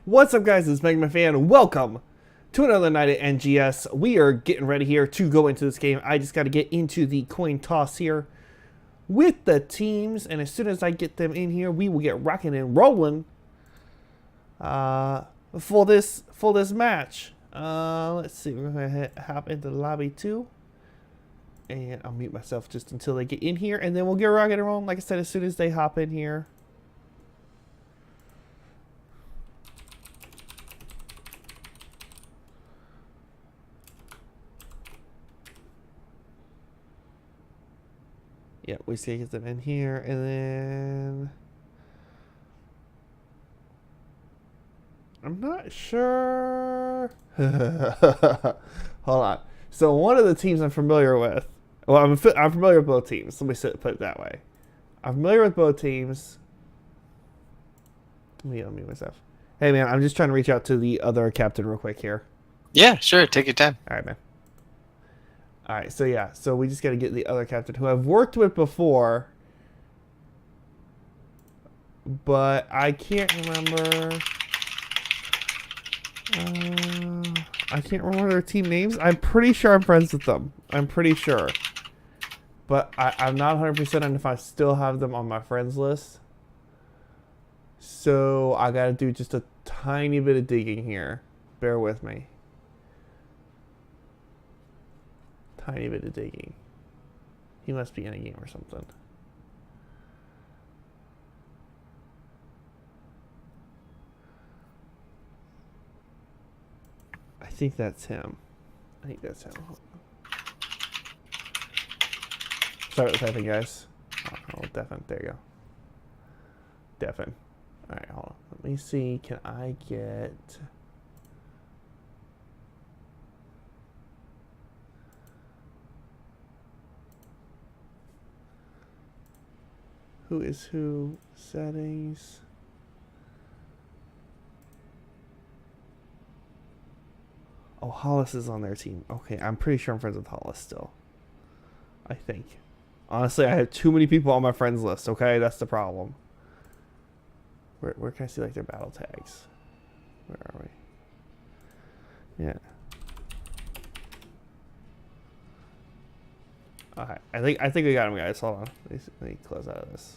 What's up, guys? It's Mega Man Fan. Welcome to another night at NGS. We are getting ready here to go into this game. I just got to get into the coin toss here with the teams, and as soon as I get them in here, we will get rocking and rolling for this match. Let's see. We're gonna hop into the lobby too, and I'll mute myself just until they get in here, and then we'll get rocking and rolling. Like I said, as soon as they hop in here. Yeah, we see get them in here, and then I'm not sure. Hold on. So one of the teams I'm familiar with. Well, I'm familiar with both teams. Let me put it that way. I'm familiar with both teams. Let me unmute myself. Hey man, I'm just trying to reach out to the other captain real quick here. Yeah, sure. Take your time. All right, man. All right, so yeah, so we just got to get the other captain who I've worked with before, but I can't remember. I can't remember their team names. I'm pretty sure I'm friends with them. I'm pretty sure, but I'm not 100% on if I still have them on my friends list. So I got to do just a tiny bit of digging here. Bear with me. Tiny bit of digging. He must be in a game or something. I think that's him. Sorry about the typing, guys. Oh, Devin. There you go. Devin. Alright, hold on. Let me see. Can I get... Who is who? Settings. Oh, Hollis is on their team. Okay, I'm pretty sure I'm friends with Hollis still. I think. Honestly, I have too many people on my friends list, okay? That's the problem. Where can I see like their battle tags? Where are we? Yeah. Alright, I think we got him, guys. Hold on. Let me close out of this.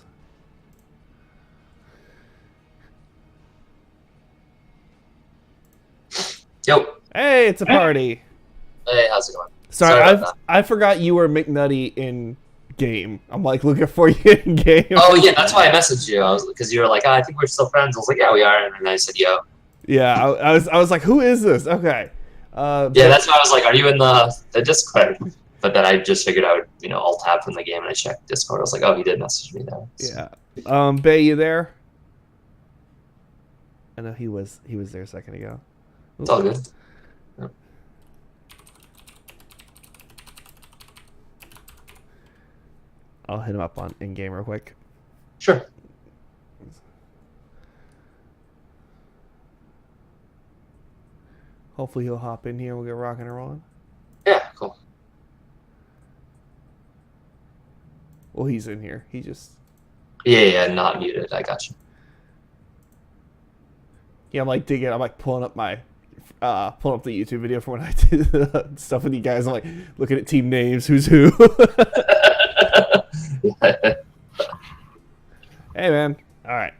Yo. Hey, it's a party. Hey, how's it going? Sorry I forgot you were McNutty in game. I'm like looking for you in game. Oh yeah, that's why I messaged you. Because you were like, I think we're still friends. I was like, yeah, we are. And then I said, yo. Yeah, I was like, who is this? Okay. Yeah, that's why I was like, are you in the Discord? But then I just figured I would, alt tab from the game, and I checked Discord. I was like, oh, he did message me there. So. Yeah. Bay, you there? I know he was there a second ago. Ooh. It's all good. Yep. I'll hit him up on in game real quick. Sure. Hopefully he'll hop in here. We'll get rocking and rolling. Yeah, cool. Well, he's in here. He just... Yeah, not muted. I got you. Yeah, I'm like digging. I'm like pulling up my... pulling up the YouTube video for when I did the stuff with you guys. I'm like looking at team names. Who's who? Hey, man. All right.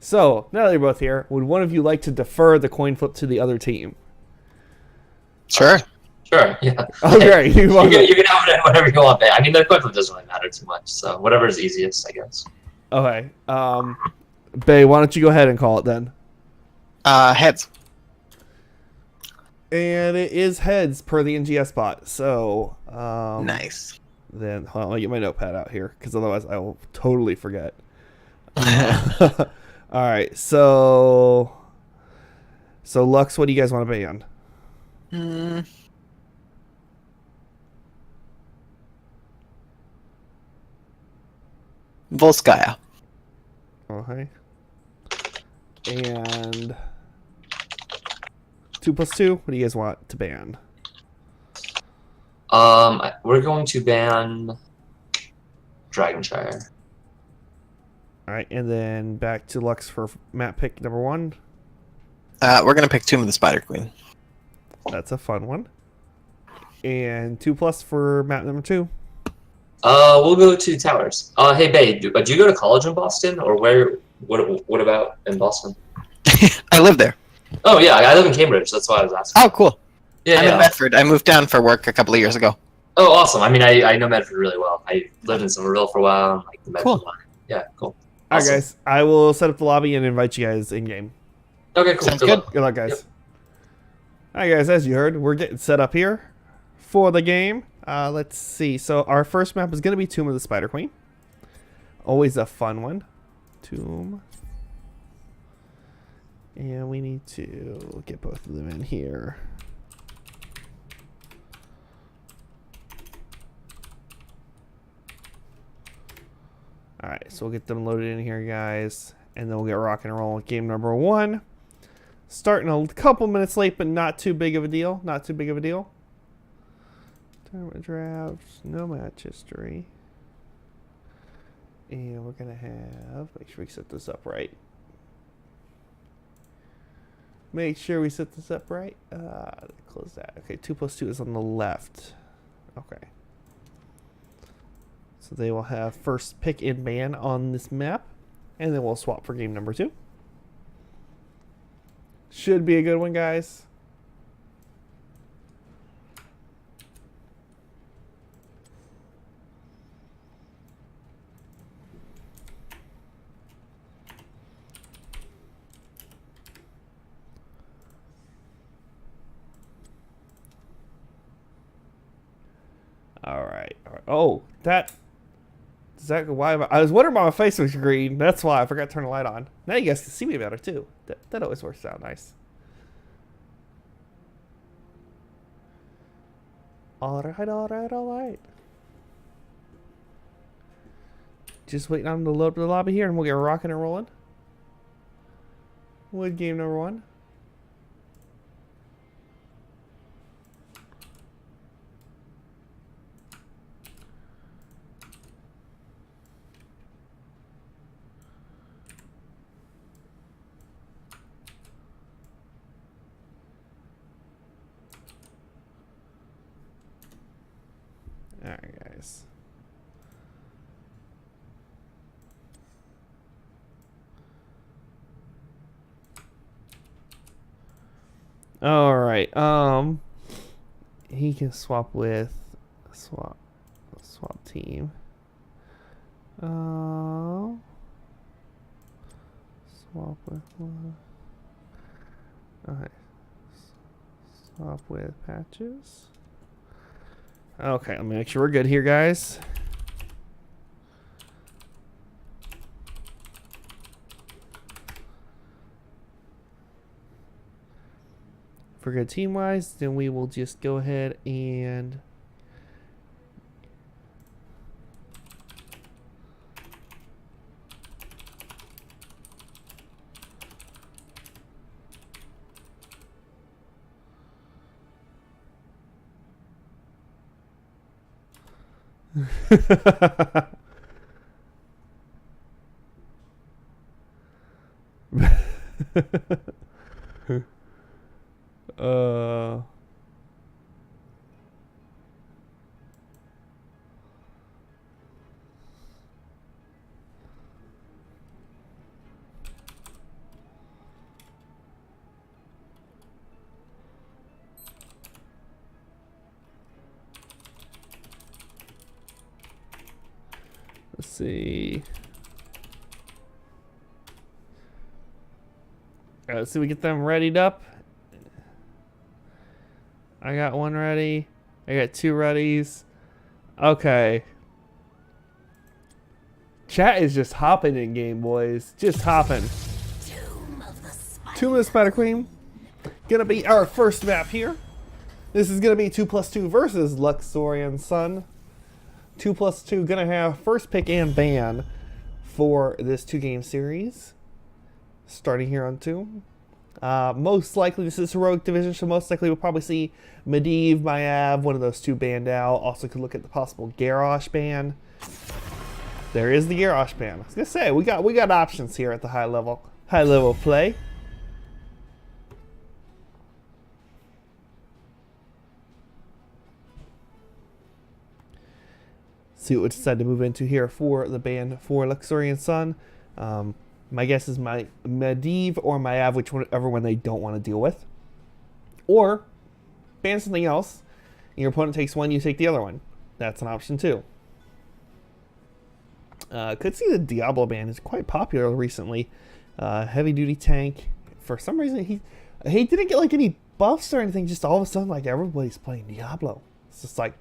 So, now that you're both here, would one of you like to defer the coin flip to the other team? Sure. Sure, yeah. Okay, you can have whatever you want. I mean, the coin flip doesn't really matter too much, so whatever is easiest, I guess. Okay. Bay, why don't you go ahead and call it then? Heads. And it is heads per the NGS bot. So, Nice. Then, hold on, let me get my notepad out here, because otherwise I will totally forget. All right, so Lux, what do you guys want to bet on? Volskaya. Okay. And 2+2. What do you guys want to ban? We're going to ban Dragonshire. All right, and then back to Lux for map pick number 1. We're gonna pick Tomb of the Spider Queen. That's a fun one. And 2+ for map number 2. We'll go to Towers. Hey, Babe, did you go to college in Boston, or where? What about in Boston? I live there. Oh yeah, I live in Cambridge. That's why I was asking. Oh, cool. Yeah, I'm in Bedford. I moved down for work a couple of years ago. Oh, awesome. I mean, I know Medford really well. I lived in Somerville for a while, and like the Medford Cool. line. Yeah, cool. All right, Awesome. guys. I will set up the lobby and invite you guys in game. Okay, cool. Sounds good. luck. Good luck, guys. Yep. All right, guys. As you heard, we're getting set up here for the game. Let's see. So our first map is going to be Tomb of the Spider Queen. Always a fun one. Tomb. And we need to get both of them in here. Alright, so we'll get them loaded in here, guys. And then we'll get rocking and rolling with game number 1. Starting a couple minutes late, but not too big of a deal. Not too big of a deal. Tournament drafts, no match history. And we're going to have... Make sure we set this up right. Make sure we set this up right. Close that. Okay, 2+2 is on the left. Okay. So they will have first pick and ban on this map. And then we'll swap for game number 2. Should be a good one, guys. All right. Oh, that... Exactly why I was wondering why my face was green. That's why I forgot to turn the light on. Now you guys can see me better too. That always works out nice. All right, all right, all right. Just waiting on them to load up the lobby here, and we'll get rocking and rolling with game number 1. Alright, guys. Alright, he can swap with swap team. Swap with one. Alright. Swap with patches. Okay, let me make sure we're good here, guys. If we're good team-wise, then we will just go ahead and... Let's see. All right, let's see. We get them readied up. I got one ready. I got 2 readies. Okay. Chat is just hopping in game, boys. Just hopping. Tomb of the Spider Queen. Gonna be our first map here. This is gonna be 2+2 versus Luxorian Sun. 2+2 gonna have first pick and ban for this 2-game series. Starting here on Tomb. Most likely this is Heroic Division, so most likely we'll probably see Medivh, Mayav, one of those 2 banned out. Also could look at the possible Garrosh ban. There is the Garrosh ban. I was gonna say we got options here at the high level play. See what we decide to move into here for the ban for Luxorian Sun. My guess is my Medivh or my Av, whichever one they don't want to deal with. Or ban something else. Your opponent takes one, you take the other one. That's an option too. Could see the Diablo ban is quite popular recently. Heavy duty tank. For some reason he didn't get like any buffs or anything. Just all of a sudden like everybody's playing Diablo. It's just like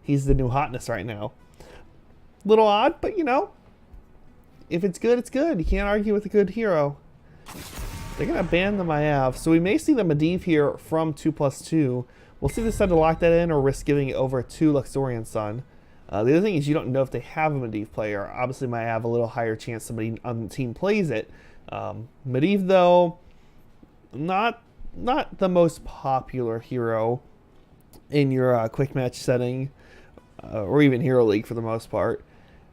he's the new hotness right now. Little odd, but you know, if it's good, it's good. You can't argue with a good hero. They're gonna ban the Mayav, so we may see the Medivh here from 2+2. We'll see if they decide to lock that in or risk giving it over to Luxorian Sun. The other thing is you don't know if they have a Medivh player. Obviously, might have a little higher chance somebody on the team plays it. Medivh, though, not the most popular hero in your quick match setting, or even Hero League for the most part.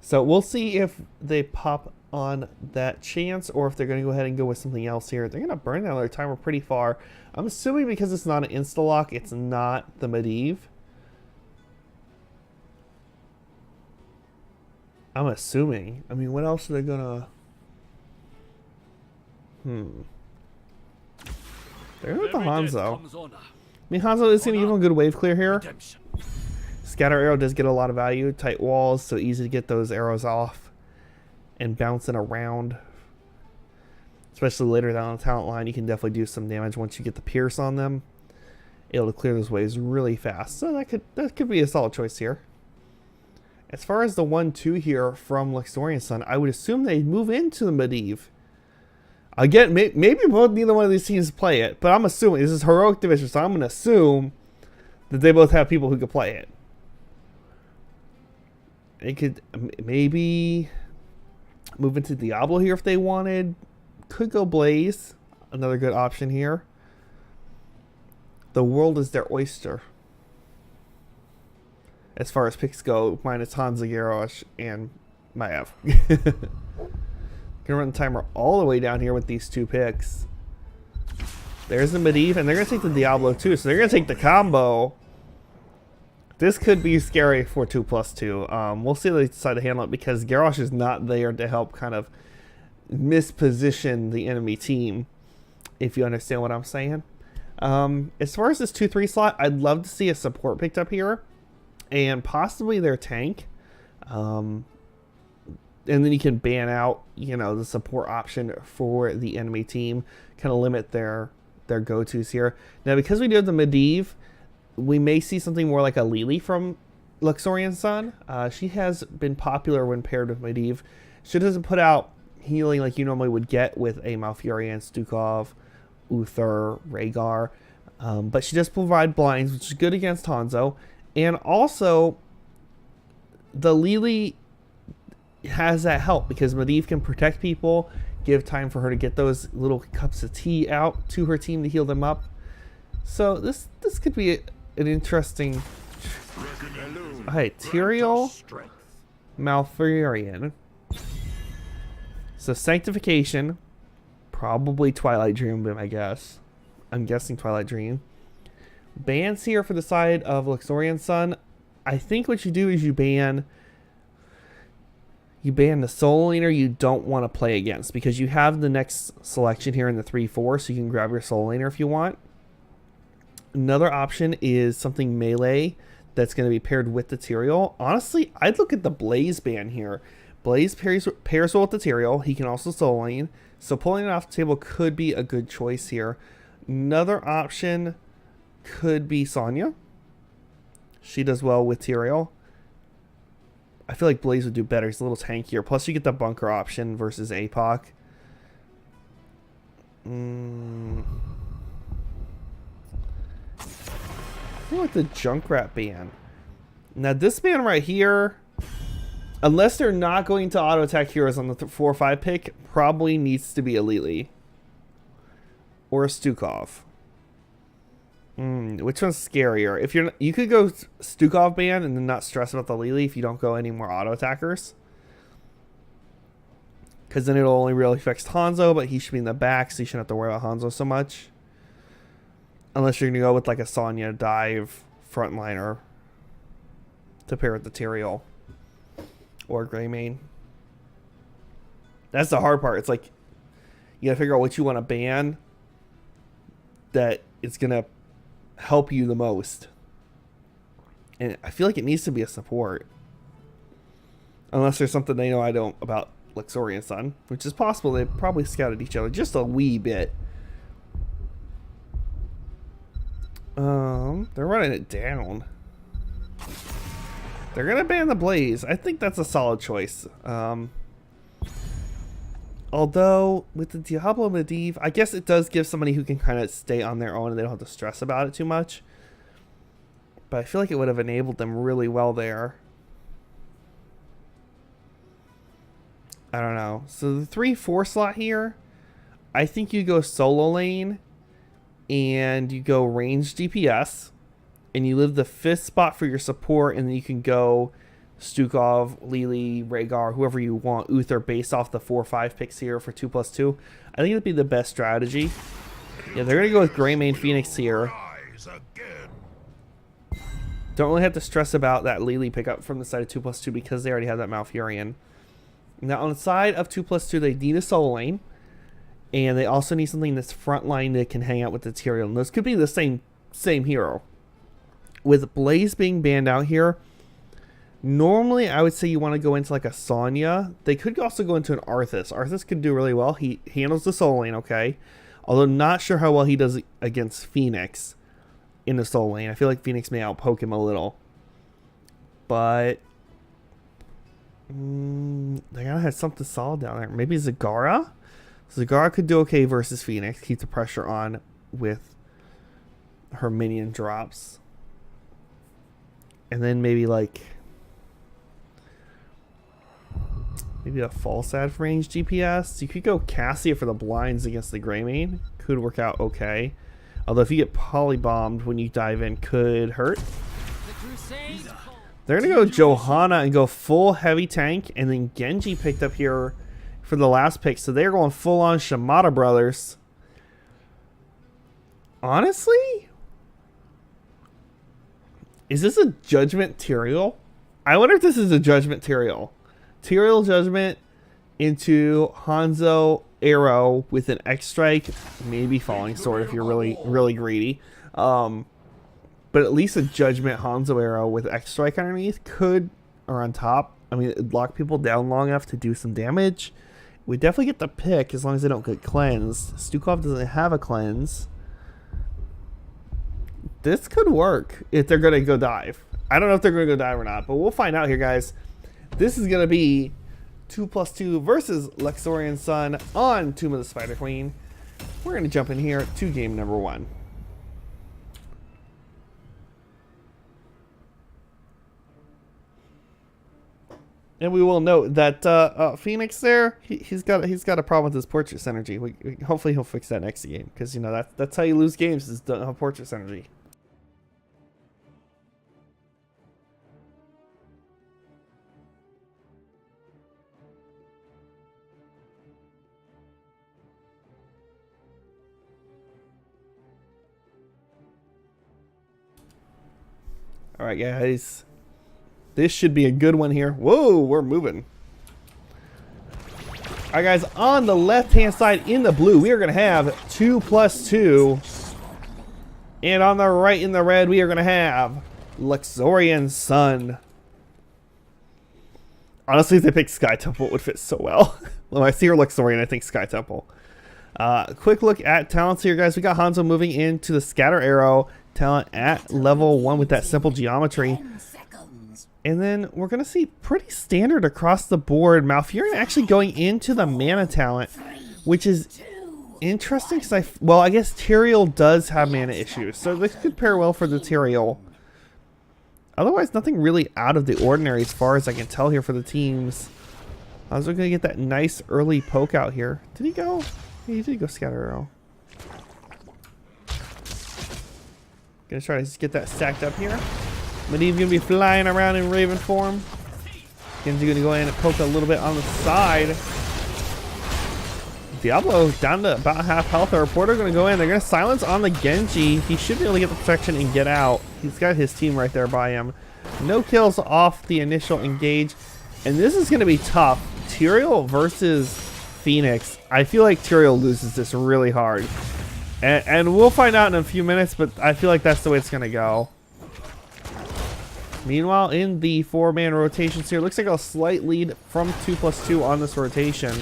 So we'll see if they pop on that chance or if they're going to go ahead and go with something else here. They're going to burn down their timer pretty far. I'm assuming because it's not an insta-lock, it's not the Medivh. I'm assuming. I mean, what else are they gonna... They're going with the Hanzo. I mean, Hanzo is going to give them a good wave clear here. Scatter arrow does get a lot of value. Tight walls, so easy to get those arrows off and bouncing around. Especially later down the talent line, you can definitely do some damage once you get the pierce on them. Able to clear those waves really fast. So that could be a solid choice here. As far as the 1-2 here from Luxorian Sun, I would assume they'd move into the Medivh. Again, maybe neither one of these teams play it, but I'm assuming this is Heroic Division, so I'm going to assume that they both have people who could play it. They could maybe move into Diablo here if they wanted. Could go Blaze, another good option here. The world is their oyster. As far as picks go, minus Hanzo, Garrosh, and Mayav. Gonna run the timer all the way down here with these two picks. There's the Medivh, and they're gonna take the Diablo too, so they're gonna take the combo. This could be scary for 2+2. We'll see how they decide to handle it because Garrosh is not there to help kind of misposition the enemy team, if you understand what I'm saying. As far as this 2-3 slot, I'd love to see a support picked up here and possibly their tank. And then you can ban out, you know, the support option for the enemy team, kind of limit their go-tos here. Now, because we do have the Medivh, we may see something more like a Lily from Luxorian Sun. She has been popular when paired with Medivh. She doesn't put out healing like you normally would get with a Malfurion, Stukov, Uther, Rhaegar. But she does provide blinds, which is good against Hanzo. And also, the Lily has that help because Medivh can protect people, give time for her to get those little cups of tea out to her team to heal them up. So this could be an interesting... Alright, Tyrael, Malfurion. So Sanctification, probably Twilight Dream, but I guess. I'm guessing Twilight Dream. Bans here for the side of Luxorian Sun. I think what you do is you ban the Soul Laner you don't want to play against because you have the next selection here in the 3-4, so you can grab your Soul Laner if you want. Another option is something melee that's going to be paired with the Tyrael. Honestly, I'd look at the Blaze ban here. Blaze pairs well with the Tyrael. He can also Soul Lane, so pulling it off the table could be a good choice here. Another option could be Sonya. She does well with Tyrael. I feel like Blaze would do better. He's a little tankier. Plus, you get the bunker option versus APOC. I feel like the Junkrat ban. Now, this ban right here, unless they're not going to auto attack heroes on the 4-5 pick, probably needs to be a Lily or a Stukov. Which one's scarier? If you could go Stukov ban and then not stress about the Lily if you don't go any more auto attackers, because then it'll only really affect Hanzo, but he should be in the back, so you shouldn't have to worry about Hanzo so much. Unless you're gonna go with like a Sonya dive frontliner to pair with the Tyrael. or Greymane. That's the hard part. It's like you gotta figure out what you want to ban that it's gonna help you the most. And I feel like it needs to be a support. Unless there's something they know I don't about Luxorian Sun, which is possible. They probably scouted each other just a wee bit. They're running it down. They're gonna ban the Blaze. I think that's a solid choice. Although with the Diablo Medivh, I guess it does give somebody who can kind of stay on their own and they don't have to stress about it too much. But I feel like it would have enabled them really well there. I don't know. So the 3-4 slot here, I think you go solo lane and you go range DPS and you leave the 5th spot for your support, and then you can go Stukov, Lili, Rhaegar, whoever you want, Uther, based off the 4-5 picks here for 2+2. I think it'd be the best strategy. Yeah, they're going to go with Greymane Phoenix here. Don't really have to stress about that Lili pickup from the side of 2+2 because they already have that Malfurion. Now on the side of 2+2, they need a solo lane, and they also need something that's front line that can hang out with the Tyrael. And those could be the same hero. With Blaze being banned out here, normally I would say you want to go into like a Sonya. They could also go into an Arthas. Arthas could do really well. He handles the solo lane okay, although not sure how well he does against Phoenix in the solo lane. I feel like Phoenix may outpoke him a little, but they gotta have something solid down there. Maybe Zagara. Zagara could do okay versus Phoenix. Keep the pressure on with her minion drops. And then maybe like a false ad for range DPS. You could go Cassia for the blinds against the Greymane. Could work out okay. Although if you get polybombed when you dive in, could hurt. They're gonna go Johanna and go full heavy tank, and then Genji picked up here for the last pick. So they're going full on Shimada Brothers. Honestly, is this a Judgment Tyrael? I wonder if this is a Judgment Tyrael. Tyrael Judgment into Hanzo Arrow with an X Strike, maybe Falling Sword if you're really greedy. But at least a Judgment Hanzo Arrow with X Strike underneath could, or on top. I mean, it'd lock people down long enough to do some damage. We definitely get the pick as long as they don't get cleansed. Stukov doesn't have a cleanse. This could work if they're going to go dive. I don't know if they're going to go dive or not, but we'll find out here, guys. This is going to be 2+2 versus Luxorian Sun on Tomb of the Spider Queen. We're going to jump in here to game number 1. And we will note that Phoenix there, he's got a problem with his Portrait Synergy. Hopefully he'll fix that next game, because you know that's how you lose games, is don't have Portrait Synergy. All right, guys. This should be a good one here. Whoa, we're moving. All right, guys. On the left-hand side in the blue, we are going to have 2+2. And on the right in the red, we are going to have Luxorian Sun. Honestly, if they picked Sky Temple, it would fit so well. When I see her Luxorian, I think Sky Temple. Quick look at talents here, guys. We got Hanzo moving into the Scatter Arrow talent at level 1 with that simple geometry. And then we're going to see pretty standard across the board. Malfurion actually going into the mana talent, which is interesting because I guess Tyrael does have mana issues. So this could pair well for the Tyrael. Otherwise, nothing really out of the ordinary as far as I can tell here for the teams. I was going to get that nice early poke out here. Did he go? Yeah, he did go Scatter Arrow. Gonna try to just get that stacked up here. Medivh gonna be flying around in Raven form. Genji gonna go in and poke a little bit on the side. Diablo down to about half health. Our reporter gonna go in. They're gonna silence on the Genji. He should be able to get the protection and get out. He's got his team right there by him. No kills off the initial engage. And this is going to be tough. Tyrael versus Phoenix. I feel like Tyrael loses this really hard. And we'll find out in a few minutes, but I feel like that's the way it's going to go. Meanwhile, in the 4-man rotations here, looks like a slight lead from 2+2 on this rotation.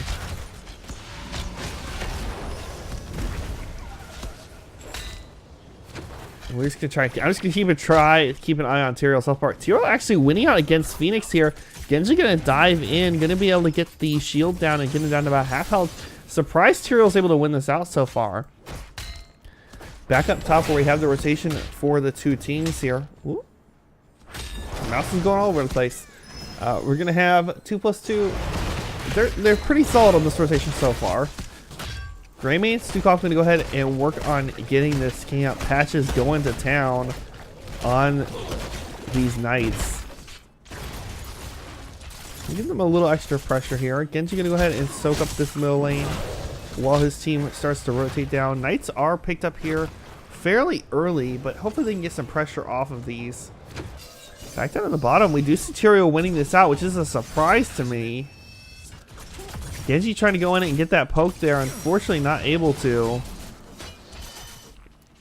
We're just gonna try. I'm just gonna keep an eye on Tyrael's health bar. Tyrael actually winning out against Phoenix here. Genji gonna dive in, gonna be able to get the shield down and get it down to about half health. Surprised Tyrael's able to win this out so far. Back up top where we have the rotation for the two teams here. Ooh. Mouse is going all over the place. We're gonna have 2+2. They're pretty solid on this rotation so far. Greymane, Stukov going to go ahead and work on getting this camp. Patches going to town on these knights. Give them a little extra pressure here. Genji going to go ahead and soak up this middle lane while his team starts to rotate down. Knights are picked up here fairly early, but hopefully they can get some pressure off of these. Back down at the bottom, we do see Tyrael winning this out, which is a surprise to me. Genji trying to go in and get that poke there, unfortunately not able to.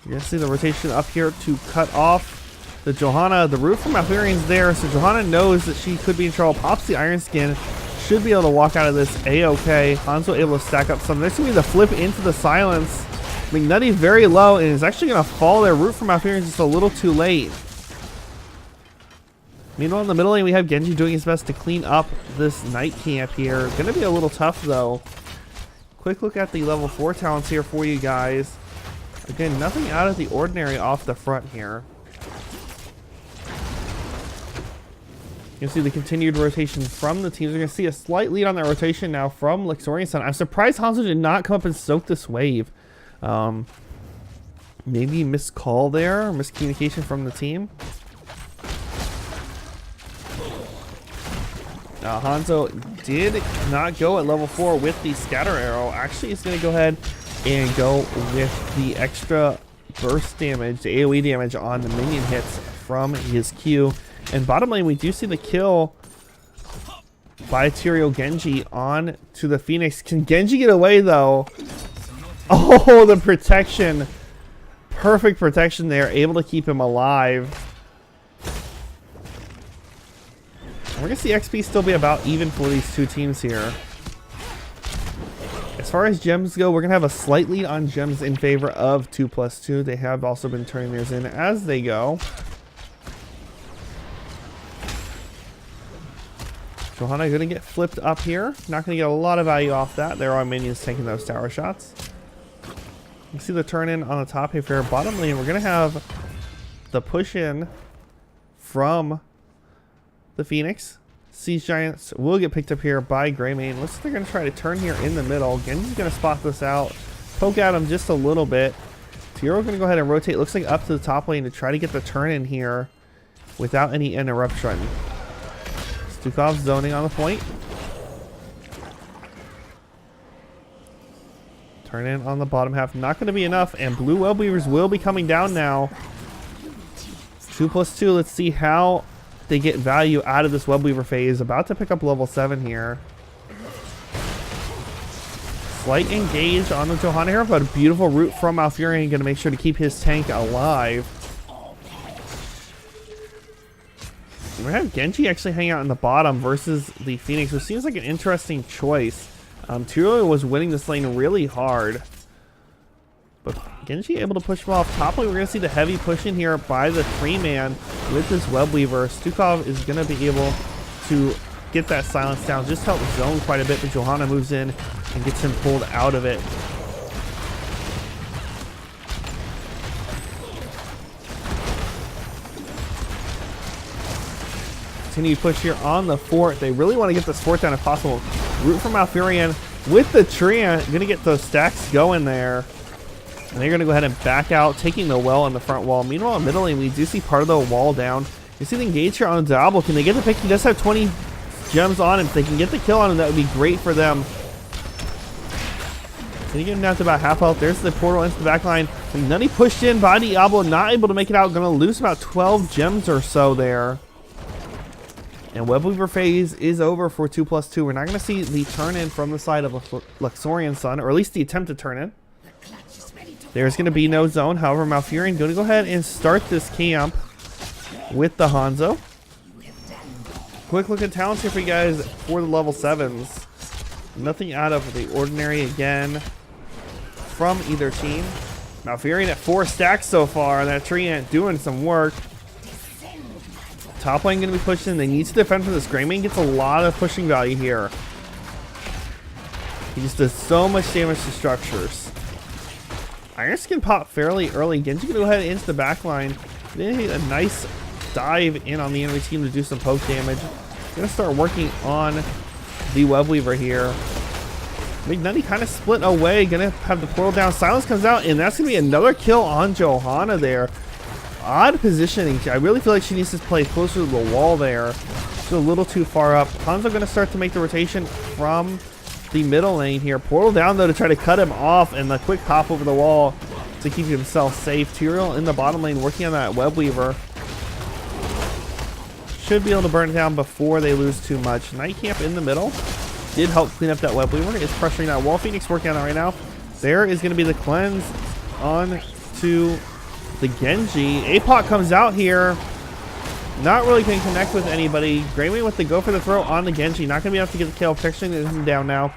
You're going to see the rotation up here to cut off the Johanna. The root from Malfurion's there, so Johanna knows that she could be in trouble. Pops the Iron Skin, should be able to walk out of this A-okay. Hanzo able to stack up some. There's going to be the flip into the silence. McNutty very low and is actually going to fall there. Root from Malfurion just a little too late. Meanwhile, in the middle lane, we have Genji doing his best to clean up this Knight camp here. Gonna be a little tough, though. Quick look at the level 4 talents here for you guys. Again, nothing out of the ordinary off the front here. You can see the continued rotation from the teams. We're going to see a slight lead on that rotation now from Luxorian Sun. I'm surprised Hanzo did not come up and soak this wave. Maybe missed call there, or miscommunication from the team. Hanzo did not go at level 4 with the scatter arrow. Actually, he's going to go ahead and go with the extra burst damage, the AoE damage on the minion hits from his Q. And bottom lane, we do see the kill by Tyrael Genji on to the Phoenix. Can Genji get away, though? Oh, the protection. Perfect protection there. Able to keep him alive. We're going to see XP still be about even for these two teams here. As far as gems go, we're going to have a slight lead on gems in favor of 2+2. They have also been turning theirs in as they go. Johanna going to get flipped up here. Not going to get a lot of value off that. There are minions taking those tower shots. You see the turn in on the top here. Bottom lane, we're going to have the push in from the Phoenix. Siege Giants will get picked up here by Greymane. Looks like they're going to try to turn here in the middle. Genji's going to spot this out. Poke at him just a little bit. Tyrael going to go ahead and rotate. Looks like up to the top lane to try to get the turn in here without any interruption. Stukov zoning on the point. Turn in on the bottom half. Not going to be enough. And blue web weavers will be coming down now. 2+2. Let's see how they get value out of this web weaver phase. About to pick up level 7 here. Slight engage on the Johanna here, but a beautiful root from Malfurion. Going to make sure to keep his tank alive. We're going to have Genji actually hang out in the bottom versus the Phoenix, which seems like an interesting choice. Tyrael was winning this lane really hard. But Genji able to push him off. Top lane, we're going to see the heavy push in here by the 3-man with this web weaver. Stukov is going to be able to get that silence down. Just help zone quite a bit, but Johanna moves in and gets him pulled out of it. Continued push here on the fort. They really want to get this fort down if possible. Root from Malfurion with the tree. Going to get those stacks going there. And they're going to go ahead and back out, taking the well on the front wall. Meanwhile, in middle lane, we do see part of the wall down. You see the engage here on Diablo. Can they get the pick? He does have 20 gems on him. If they can get the kill on him, that would be great for them. Can you get him down to about half health? There's the portal into the back line. Nutty pushed in by Diablo, not able to make it out. Going to lose about 12 gems or so there. And Web Weaver phase is over for 2+2. We're not going to see the turn-in from the side of Luxorian Sun, or at least the attempt to turn-in. There's going to be no zone. However, Malfurion going to go ahead and start this camp with the Hanzo. Quick look at talents here for you guys for the level 7s. Nothing out of the ordinary again from either team. Malfurion at 4 stacks so far. That tree ant doing some work. Top lane going to be pushed in. They need to defend from this. Greymane gets a lot of pushing value here. He just does so much damage to structures. Iron Skin pop fairly early. Genji going to go ahead into the back line. Then hit a nice dive in on the enemy team to do some poke damage. Going to start working on the Web Weaver here. McNutty kind of split away. Going to have the portal down. Silence comes out, and that's going to be another kill on Johanna there. Odd positioning. I really feel like she needs to play closer to the wall there. She's a little too far up. Hanzo going to start to make the rotation from the middle lane here. Portal down though to try to cut him off, and the quick hop over the wall to keep himself safe. Tyrael in the bottom lane working on that Web Weaver. Should be able to burn it down before they lose too much. Night Camp in the middle did help clean up that Web Weaver. It's pressuring that wall. Phoenix working on that right now. There is going to be the cleanse on to the Genji. APOC comes out here. Not really can connect with anybody. Greymane with the go for the throw on the Genji. Not going to be able to get the kill. Protection is him down now.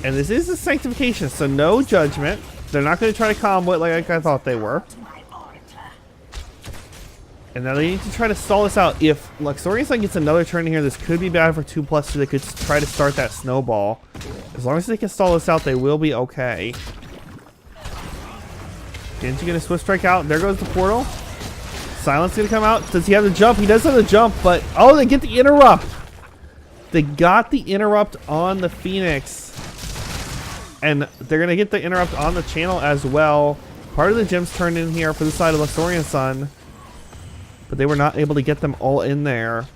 And this is the Sanctification, so no judgment. They're not going to try to combo it like I thought they were. And now they need to try to stall this out. If Luxorian Sun gets another turn here, this could be bad for 2+2. They could try to start that snowball. As long as they can stall this out, they will be okay. Genji gonna Swift Strike out. There goes the portal. Silence gonna come out. Does he have the jump? He does have the jump, but oh, they get the interrupt. They got the interrupt on the Phoenix. And they're gonna get the interrupt on the channel as well. Part of the gems turned in here for the side of Luxorian Sun. But they were not able to get them all in there.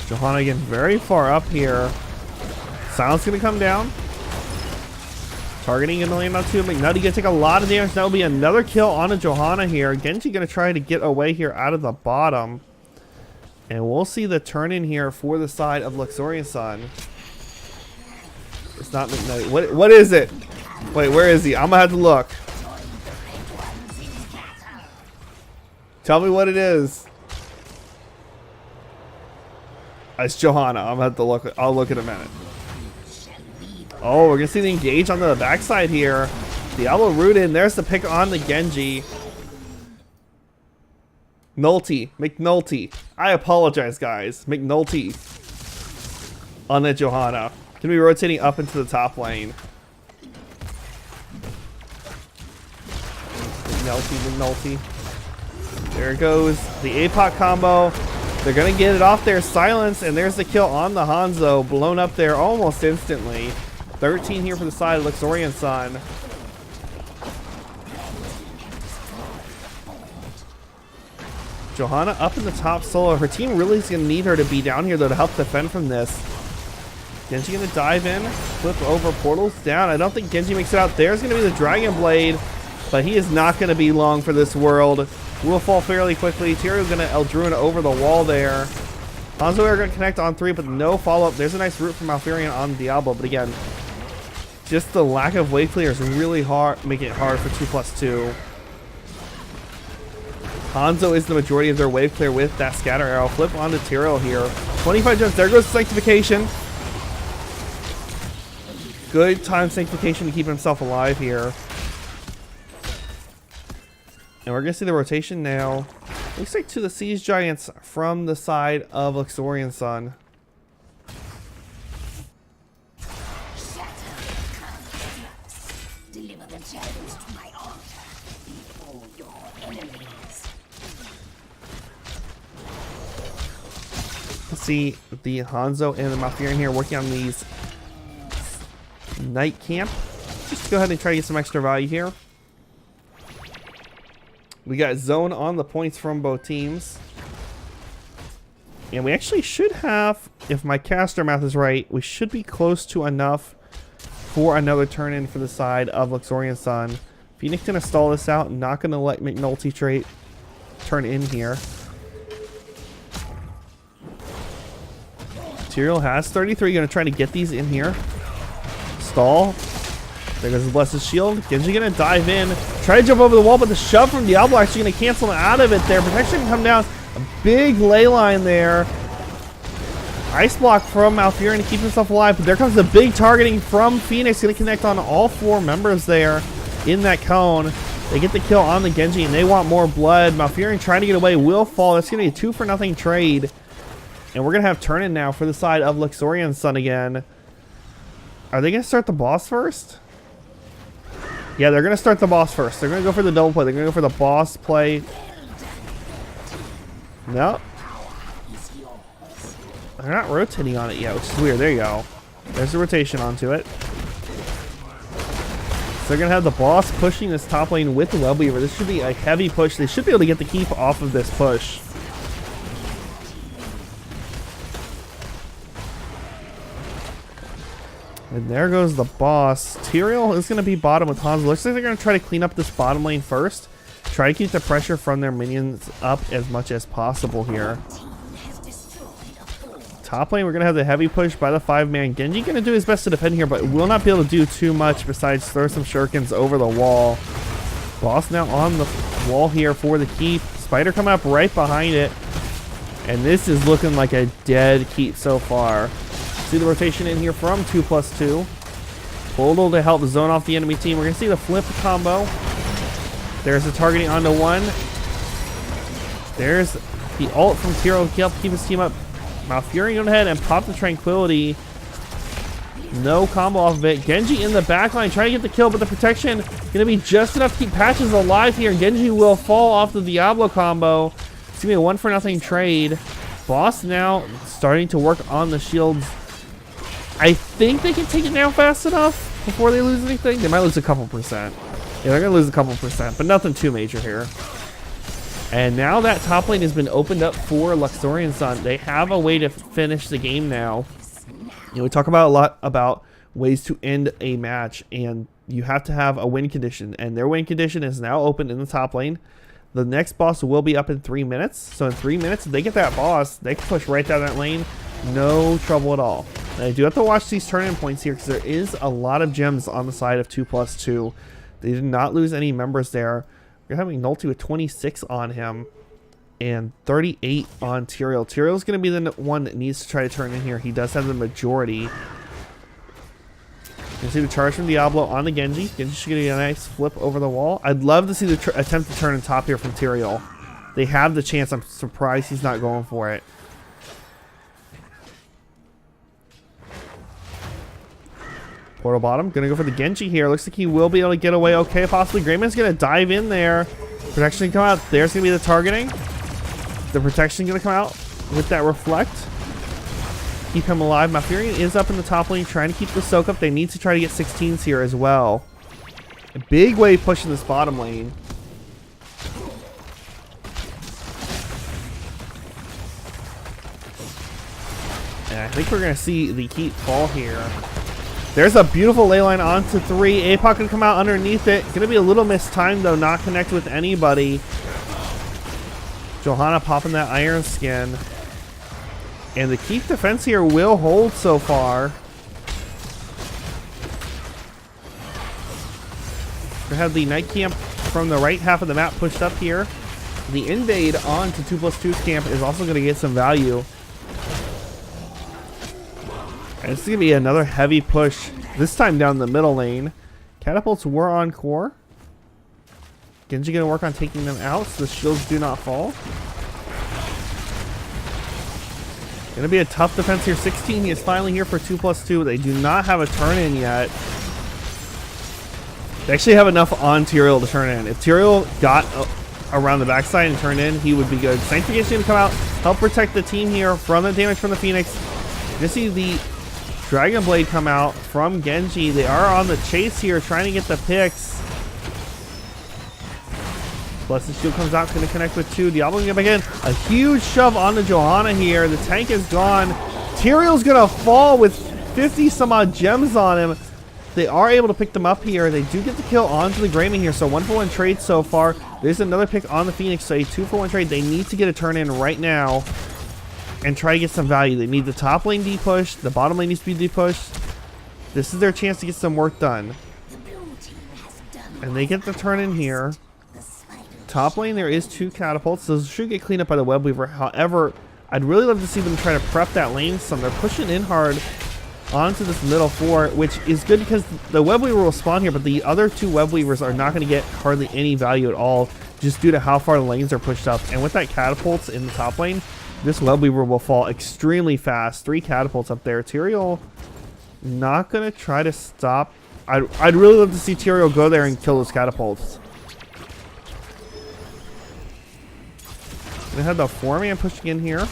Johanna again very far up here. Silence gonna come down. Targeting in the lane on 2. McNutty gonna take a lot of damage. That will be another kill on a Johanna here. Genji gonna try to get away here out of the bottom. And we'll see the turn in here for the side of Luxorian Sun. It's not McNutty. What is it? Wait, where is he? I'm gonna have to look. Tell me what it is. It's Johanna. I'm gonna have to look. I'll look in a minute. Oh, we're gonna see the engage on the backside here. Diablo rooted. There's the pick on the Genji. Nulty. McNulty. I apologize, guys. McNulty. On that Johanna. Gonna be rotating up into the top lane. McNulty. There it goes. The APOC combo. They're gonna get it off there. Silence, and there's the kill on the Hanzo. Blown up there almost instantly. 13 here for the side of Luxorian Sun. Johanna up in the top solo. Her team really is going to need her to be down here, though, to help defend from this. Genji going to dive in, flip over, portals down. I don't think Genji makes it out. There's going to be the Dragon Blade, but he is not going to be long for this world. Will fall fairly quickly. Tyrael going to Eldruin over the wall there. Hanzo are going to connect on 3, but no follow-up. There's a nice root from Malfurion on Diablo, but again, just the lack of wave clear is really hard, making it hard for 2+2. Hanzo is the majority of their wave clear with that scatter arrow. Flip onto Tyrael here. 25 jumps. There goes Sanctification. Good time Sanctification to keep himself alive here. And we're going to see the rotation now. Looks like to the Siege Giants from the side of Luxorian Sun. See the Hanzo and the Malfurion here working on these Night Camp. Just to go ahead and try to get some extra value here. We got zone on the points from both teams. And we actually should have, if my caster math is right, we should be close to enough for another turn in for the side of Luxorian Sun. Phoenix gonna stall this out, not gonna let McNulty trait turn in here. Tyrael has 33. Going to try to get these in here. Stall. There goes the Blessed Shield. Genji going to dive in. Try to jump over the wall, but the shove from Diablo actually going to cancel him out of it there. Protection can come down. A big ley line there. Ice block from Malfurion to keep himself alive. But there comes the big targeting from Phoenix. Going to connect on all 4 members there in that cone. They get the kill on the Genji, and they want more blood. Malfurion trying to get away will fall. That's going to be a 2-for-0 trade. And we're going to have turn-in now for the side of Luxorian Sun again. Are they going to start the boss first? Yeah, they're going to start the boss first. They're going to go for the double play. They're going to go for the boss play. No. They're not rotating on it yet, which is weird. There you go. There's the rotation onto it. So they're going to have the boss pushing this top lane with the Webweaver. This should be a heavy push. They should be able to get the keep off of this push. And there goes the boss. Tyrael is going to be bottom with Hanzo. Looks like they're going to try to clean up this bottom lane first. Try to keep the pressure from their minions up as much as possible here. Top lane, we're going to have the heavy push by the 5-man. Genji going to do his best to defend here, but will not be able to do too much besides throw some shurikens over the wall. Boss now on the wall here for the keep. Spider coming up right behind it. And this is looking like a dead keep so far. See the rotation in here from 2+2. Total to help zone off the enemy team. We're going to see the flip combo. There's the targeting onto 1. There's the ult from Tyrael to help keep his team up. Malfurion go ahead and pop the Tranquility. No combo off of it. Genji in the backline trying to get the kill, but the protection going to be just enough to keep Patches alive here. Genji will fall off the Diablo combo. It's going to be a 1-for-0 trade. Boss now starting to work on the shields. I think they can take it down fast enough before they lose anything. They might lose a couple percent. Yeah, they're going to lose a couple percent, but nothing too major here. And now that top lane has been opened up for Luxorian Sun. They have a way to finish the game now. You know, we talk about a lot about ways to end a match, and you have to have a win condition. And their win condition is now open in the top lane. The next boss will be up in 3 minutes. So in 3 minutes, if they get that boss, they can push right down that lane. No trouble at all. Now, I do have to watch these turn-in points here because there is a lot of gems on the side of 2+2. They did not lose any members there. We're having Nulty with 26 on him and 38 on Tyrael. Tyrael's going to be the one that needs to try to turn in here. He does have the majority. You see the charge from Diablo on the Genji. Genji should get a nice flip over the wall. I'd love to see the attempt to turn in top here from Tyrael. They have the chance. I'm surprised he's not going for it. Portal bottom, gonna go for the Genji here. Looks like he will be able to get away okay, possibly. Greyman's gonna dive in there. Protection can come out. There's gonna be the targeting. The protection gonna come out with that reflect. Keep him alive. Malfurion is up in the top lane trying to keep the soak up. They need to try to get 16s here as well. A big wave pushing this bottom lane. And I think we're gonna see the heat fall here. There's a beautiful ley line onto 3. APOC can come out underneath it. Going to be a little mistimed, though. Not connect with anybody. Johanna popping that iron skin. And the keep defense here will hold so far. We have the night camp from the right half of the map pushed up here. The invade onto 2+2's camp is also going to get some value. And it's going to be another heavy push, this time down the middle lane. Catapults were on core. Genji going to work on taking them out so the shields do not fall. Going to be a tough defense here. 16, he is finally here for 2+2. They do not have a turn in yet. They actually have enough on Tyrael to turn in. If Tyrael got around the backside and turned in, he would be good. Sanctification going to come out, help protect the team here from the damage from the Phoenix. You see the Dragon Blade come out from Genji. They are on the chase here, trying to get the picks. Blessed Shield comes out, going to connect with 2. Diablo going to get back in. A huge shove on the Johanna here. The tank is gone. Tyrael's going to fall with 50 some odd gems on him. They are able to pick them up here. They do get the kill onto the Greymane here, so 1-for-1 trade so far. There's another pick on the Phoenix, so a 2-for-1 trade. They need to get a turn in right now and try to get some value. They need the top lane depushed. The bottom lane needs to be depushed. This is their chance to get some work done. And they get the turn in here. Top lane, there is 2 catapults. Those should get cleaned up by the Web Weaver. However, I'd really love to see them try to prep that lane some. They're pushing in hard onto this middle 4, which is good because the Web Weaver will spawn here, but the other 2 Web Weavers are not going to get hardly any value at all just due to how far the lanes are pushed up. And with that catapults in the top lane, this Web Weaver will fall extremely fast. 3 catapults up there. Tyrael not going to try to stop. I'd really love to see Tyrael go there and kill those catapults. They have the 4-man pushing in here.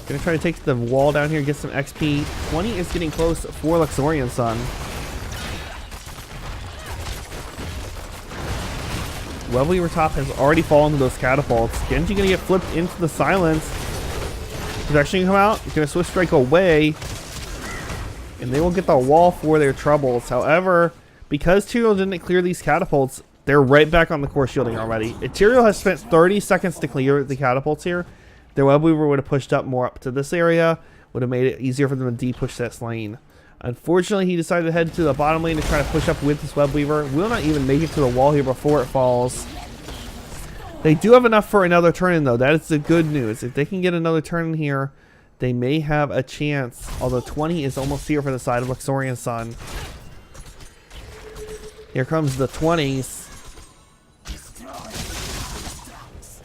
Gonna try to take the wall down here, get some XP. 20 is getting close for Luxorian Sun. Web Weaver top has already fallen to those catapults. Genji gonna get flipped into the silence. He's actually gonna come out. He's gonna Swift Strike away. And they will get the wall for their troubles. However, because Tyrael didn't clear these catapults, they're right back on the core shielding already. If Tyrael has spent 30 seconds to clear the catapults here, their Web Weaver would have pushed up more up to this area, would have made it easier for them to de-push this lane. Unfortunately, he decided to head to the bottom lane to try to push up with this Web Weaver. Will not even make it to the wall here before it falls. They do have enough for another turn in, though. That is the good news. If they can get another turn in here, they may have a chance. Although 20 is almost here for the side of Luxorian Sun. Here comes the 20s.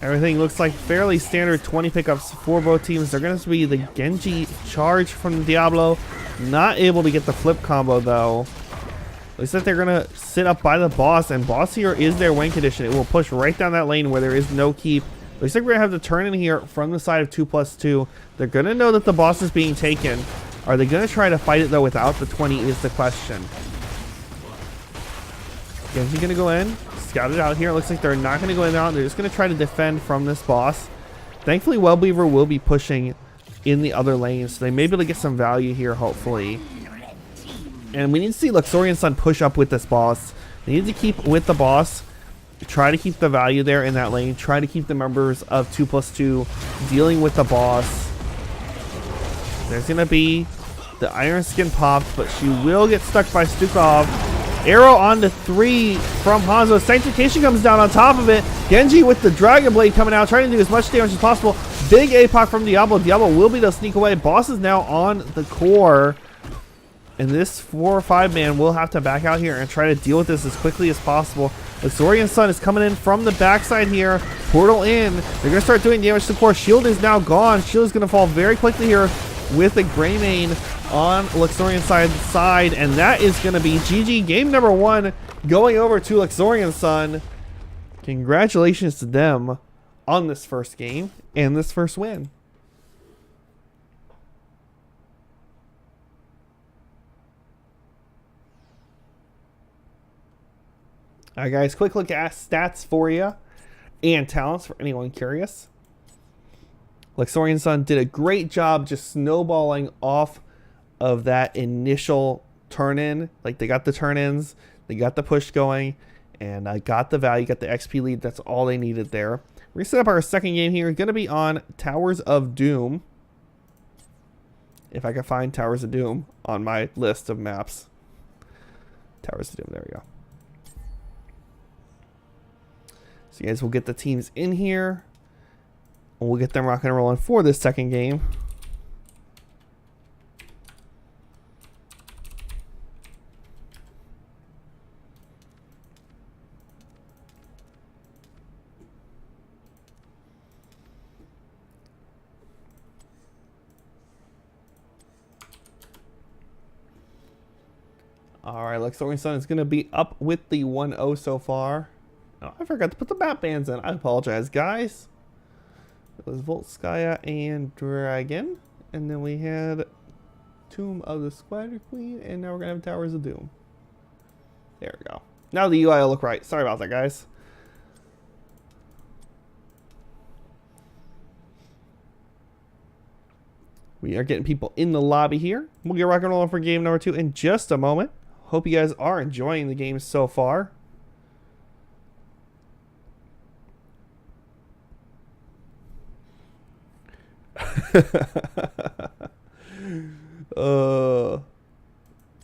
Everything looks like fairly standard 20 pickups for both teams. They're going to be the Genji charge from the Diablo. Not able to get the flip combo, though. Looks like they're going to sit up by the boss, and boss here is their win condition. It will push right down that lane where there is no keep. Looks like we're going to have to turn in here from the side of 2+2. They're going to know that the boss is being taken. Are they going to try to fight it, though, without the 20 is the question. Genji going to go in. Scout it out here. It looks like they're not going to go in out. They're just going to try to defend from this boss. Thankfully, Web Weaver will be pushing in the other lane, so they may be able to get some value here, hopefully. And we need to see Luxorian Sun push up with this boss. They need to keep with the boss. Try to keep the value there in that lane. Try to keep the members of 2+2 dealing with the boss. There's going to be the Iron Skin popped, but she will get stuck by Stukov. Arrow on to 3 from Hanzo. Sanctification comes down on top of it. Genji with the Dragon Blade coming out, trying to do as much damage as possible. Big APOC from Diablo. Diablo will be able to sneak away. Boss is now on the core. And this 4 or 5 man will have to back out here and try to deal with this as quickly as possible. Luxorian Sun is coming in from the backside here. Portal in. They're going to start doing damage to the core. Shield is now gone. Shield is going to fall very quickly here with the Greymane on Luxorian side. And that is going to be GG. Game number 1 going over to Luxorian Sun. Congratulations to them on this first game and this first win. Alright guys, quick look at stats for you and talents for anyone curious. Luxorian Sun did a great job just snowballing off of that initial turn-in. Like, they got the turn-ins, they got the push going, and I got the value, got the XP lead. That's all they needed there. We're going to set up our second game here. It's going to be on Towers of Doom. If I can find Towers of Doom on my list of maps. Towers of Doom, there we go. So you guys will get the teams in here. And we'll get them rocking and rolling for this second game. Alright, Luxorian Sun is going to be up with the 1-0 so far. Oh, I forgot to put the map bands in. I apologize, guys. It was Volskaya and Dragon. And then we had Tomb of the Spider Queen. And now we're going to have Towers of Doom. There we go. Now the UI will look right. Sorry about that, guys. We are getting people in the lobby here. We'll get rock and rolling for game number 2 in just a moment. Hope you guys are enjoying the game so far.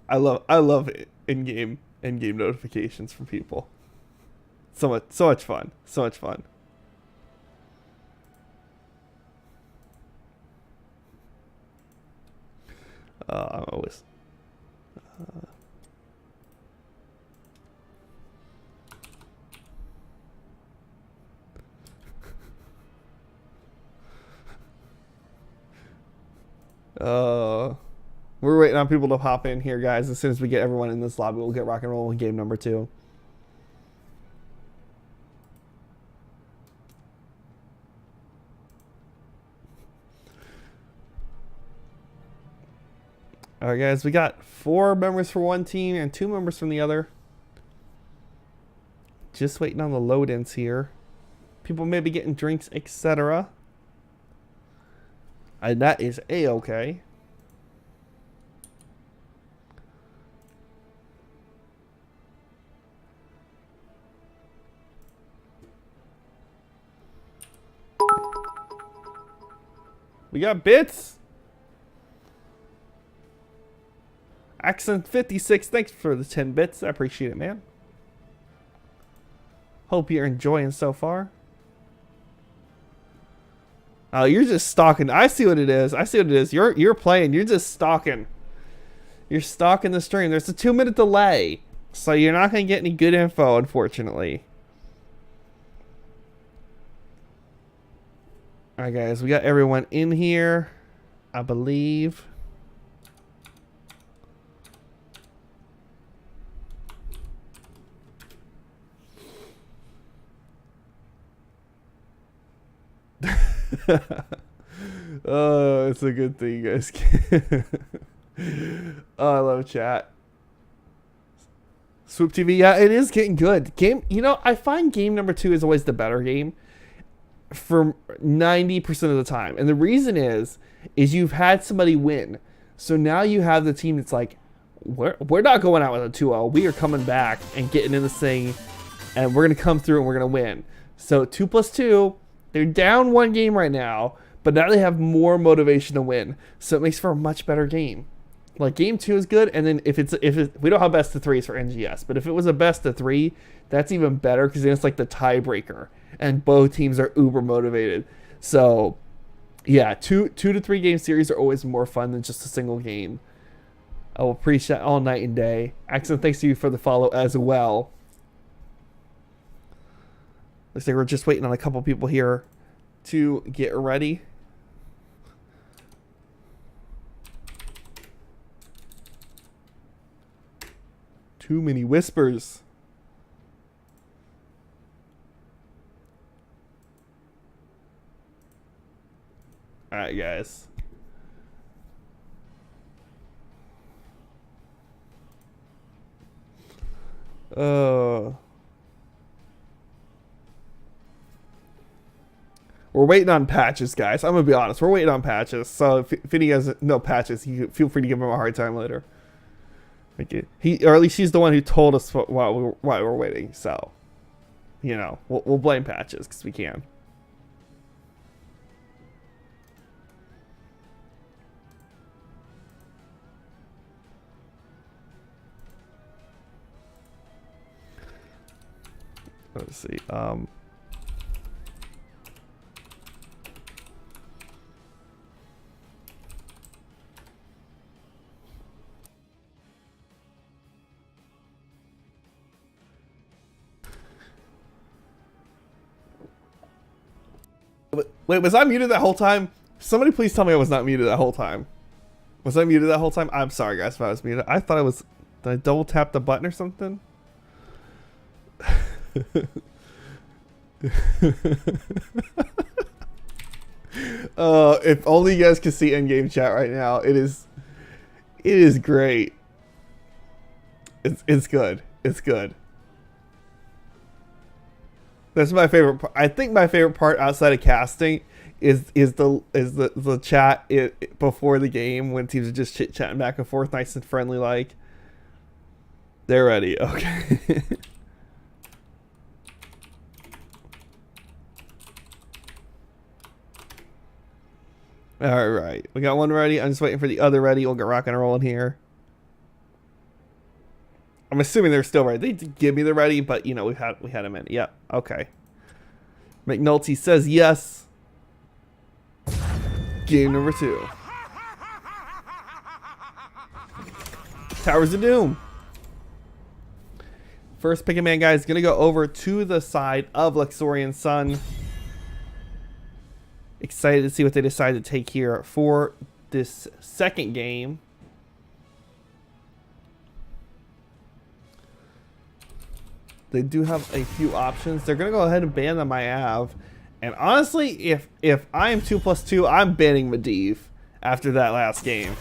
I love in-game notifications from people. So much fun. So much fun. I'm always we're waiting on people to pop in here, guys. As soon as we get everyone in this lobby, we'll get rock and roll in game number 2. All right, guys, we got 4 members for one team and 2 members from the other. Just waiting on the load-ins here. People may be getting drinks, etc. And that is A-okay. We got bits. Accent 56, thanks for the 10 bits. I appreciate it, man. Hope you're enjoying so far. Oh, you're just stalking. I see what it is. I see what it is. You're playing. You're just stalking. You're stalking the stream. There's a 2-minute delay, so you're not gonna get any good info, unfortunately. All right, guys, we got everyone in here, I believe. Oh, it's a good thing you guys can. Oh, I love chat. Swoop TV, yeah, it is getting good. Game, you know, I find game number 2 is always the better game for 90% of the time. And the reason is you've had somebody win. So now you have the team that's like, we're not going out with a 2-0. We are coming back and getting in this thing, and we're going to come through and we're going to win. So 2 plus 2, they're down 1 game right now, but now they have more motivation to win. So it makes for a much better game. Like, game 2 is good, and then if we don't have best of 3s for NGS, but if it was a best of 3, that's even better because then it's like the tiebreaker, and both teams are uber motivated. So, yeah, 2 to 3 game series are always more fun than just a single game. I will appreciate all night and day. Accent, thanks to you for the follow as well. Looks like we're just waiting on a couple people here to get ready. Too many whispers. All right, guys. We're waiting on patches, guys. I'm gonna be honest. We're waiting on patches. So if any has no patches, you feel free to give him a hard time later. Okay. Or at least he's the one who told us why we're waiting. So, you know, we'll blame patches because we can. Let's see. Wait, was I muted that whole time? Somebody please tell me I was not muted that whole time. Was I muted that whole time? I'm sorry, guys, if I was muted. I thought I was... Did I double tap the button or something? If only you guys could see in-game chat right now. It is great. It's good. It's good. That's my favorite part. I think my favorite part outside of casting is the chat before the game when teams are just chit chatting back and forth, nice and friendly like. They're ready. Okay. All right, we got one ready. I'm just waiting for the other ready. We'll get rocking and rolling here. I'm assuming they're still ready. They did give me the ready, but you know we had a minute. Yep. Okay. McNulty says yes. Game number 2. Towers of Doom. First pick a man guy is gonna go over to the side of Luxorian Sun. Excited to see what they decide to take here for this second game. They do have a few options. They're going to go ahead and ban the Mayav. And honestly, if I am 2+2, I'm banning Medivh after that last game.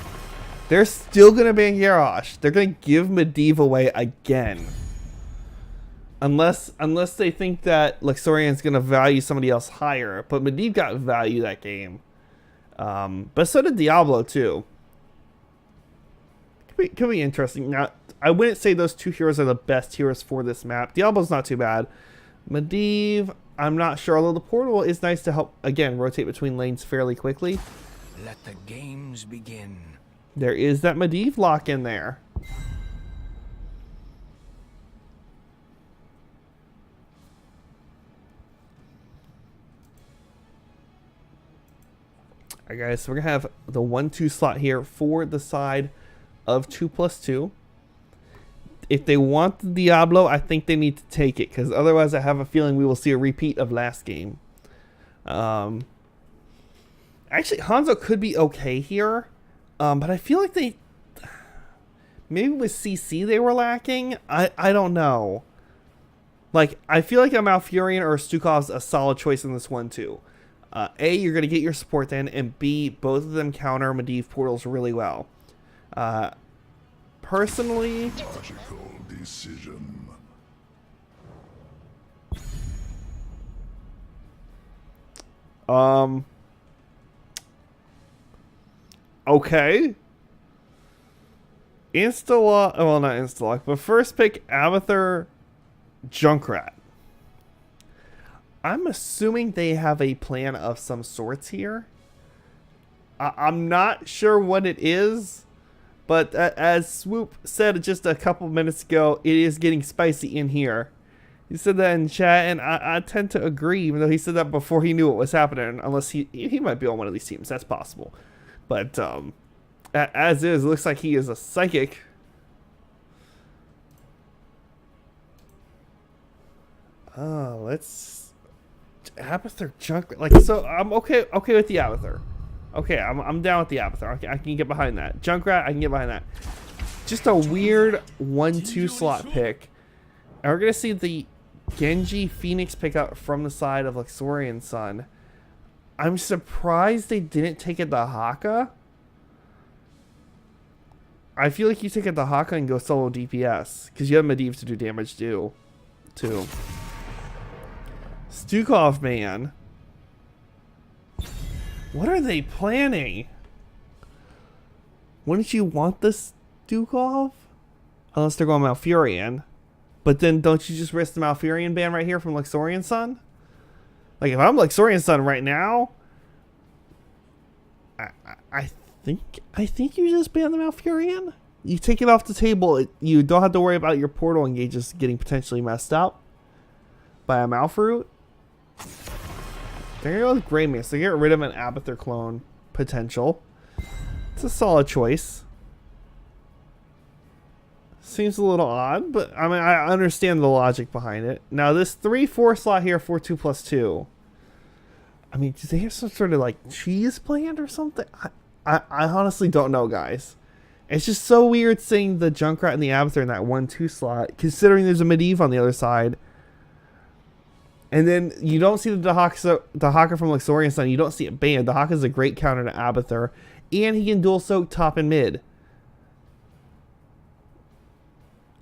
They're still going to ban Garrosh. They're going to give Medivh away again. Unless they think that Luxorian's going to value somebody else higher. But Medivh got value that game. But so did Diablo too. Could be interesting. Now, I wouldn't say those two heroes are the best heroes for this map. Diablo's not too bad. Medivh, I'm not sure. Although the portal is nice to help, again, rotate between lanes fairly quickly. Let the games begin. There is that Medivh lock in there. Alright guys, so we're going to have the 1-2 slot here for the side of 2+2. If they want the Diablo, I think they need to take it, because otherwise I have a feeling we will see a repeat of last game. Actually, Hanzo could be okay here, but I feel like they... Maybe with CC they were lacking? I don't know. Like, I feel like a Malfurion or a Stukov's a solid choice in this one too. A, you're going to get your support then, and B, both of them counter Medivh portals really well. Personally... Logical decision. Okay. Insta-lock... Well, not insta-lock, but first pick Abathur Junkrat. I'm assuming they have a plan of some sorts here. I'm not sure what it is, but as Swoop said just a couple minutes ago, it is getting spicy in here. He said that in chat, and I tend to agree, even though he said that before he knew what was happening, unless he might be on one of these teams. That's possible. But as is, it looks like he is a psychic. Let's... Abathur Junkrat, like, so I'm okay with the Abathur. Okay, I'm down with the Abathur. Okay, I can get behind that. Junkrat, I can get behind that. Just a weird 1-2 slot pick. And we're gonna see the Genji Phoenix pick up from the side of Luxorian Sun. I'm surprised they didn't take it to Haka. I feel like you take it to Haka and go solo DPS, because you have Medivh to do damage too. Stukov, man. What are they planning? Wouldn't you want this Stukov? Unless they're going Malfurion. But then don't you just risk the Malfurion ban right here from Luxorian Sun? Like, if I'm Luxorian Sun right now, I think you just ban the Malfurion. You take it off the table. You don't have to worry about your portal engages getting potentially messed up by a Malfruit. They're going to go with Grey Mist. They get rid of an Abathur clone potential. It's a solid choice. Seems a little odd, but I mean, I understand the logic behind it. Now, this 3-4 slot here for 2+2. I mean, do they have some sort of like cheese planned or something? I honestly don't know, guys. It's just so weird seeing the Junkrat and the Abathur in that 1-2 slot, considering there's a Medivh on the other side. And then you don't see the Dahaka from Luxorian Sun. You don't see it banned. Dahaka is a great counter to Abathur. And he can dual soak top and mid.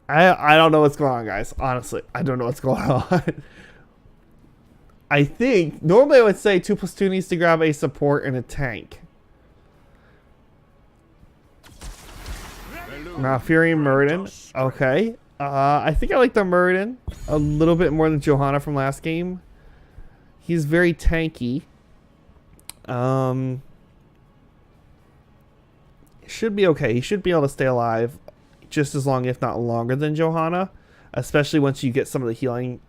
I don't know what's going on, guys. Honestly, I don't know what's going on. I think normally I would say 2+2 needs to grab a support and a tank. Malfurion Muradin. Okay. I think I like the Muradin a little bit more than Johanna from last game. He's very tanky. Should be okay. He should be able to stay alive just as long, if not longer, than Johanna. Especially once you get some of the healing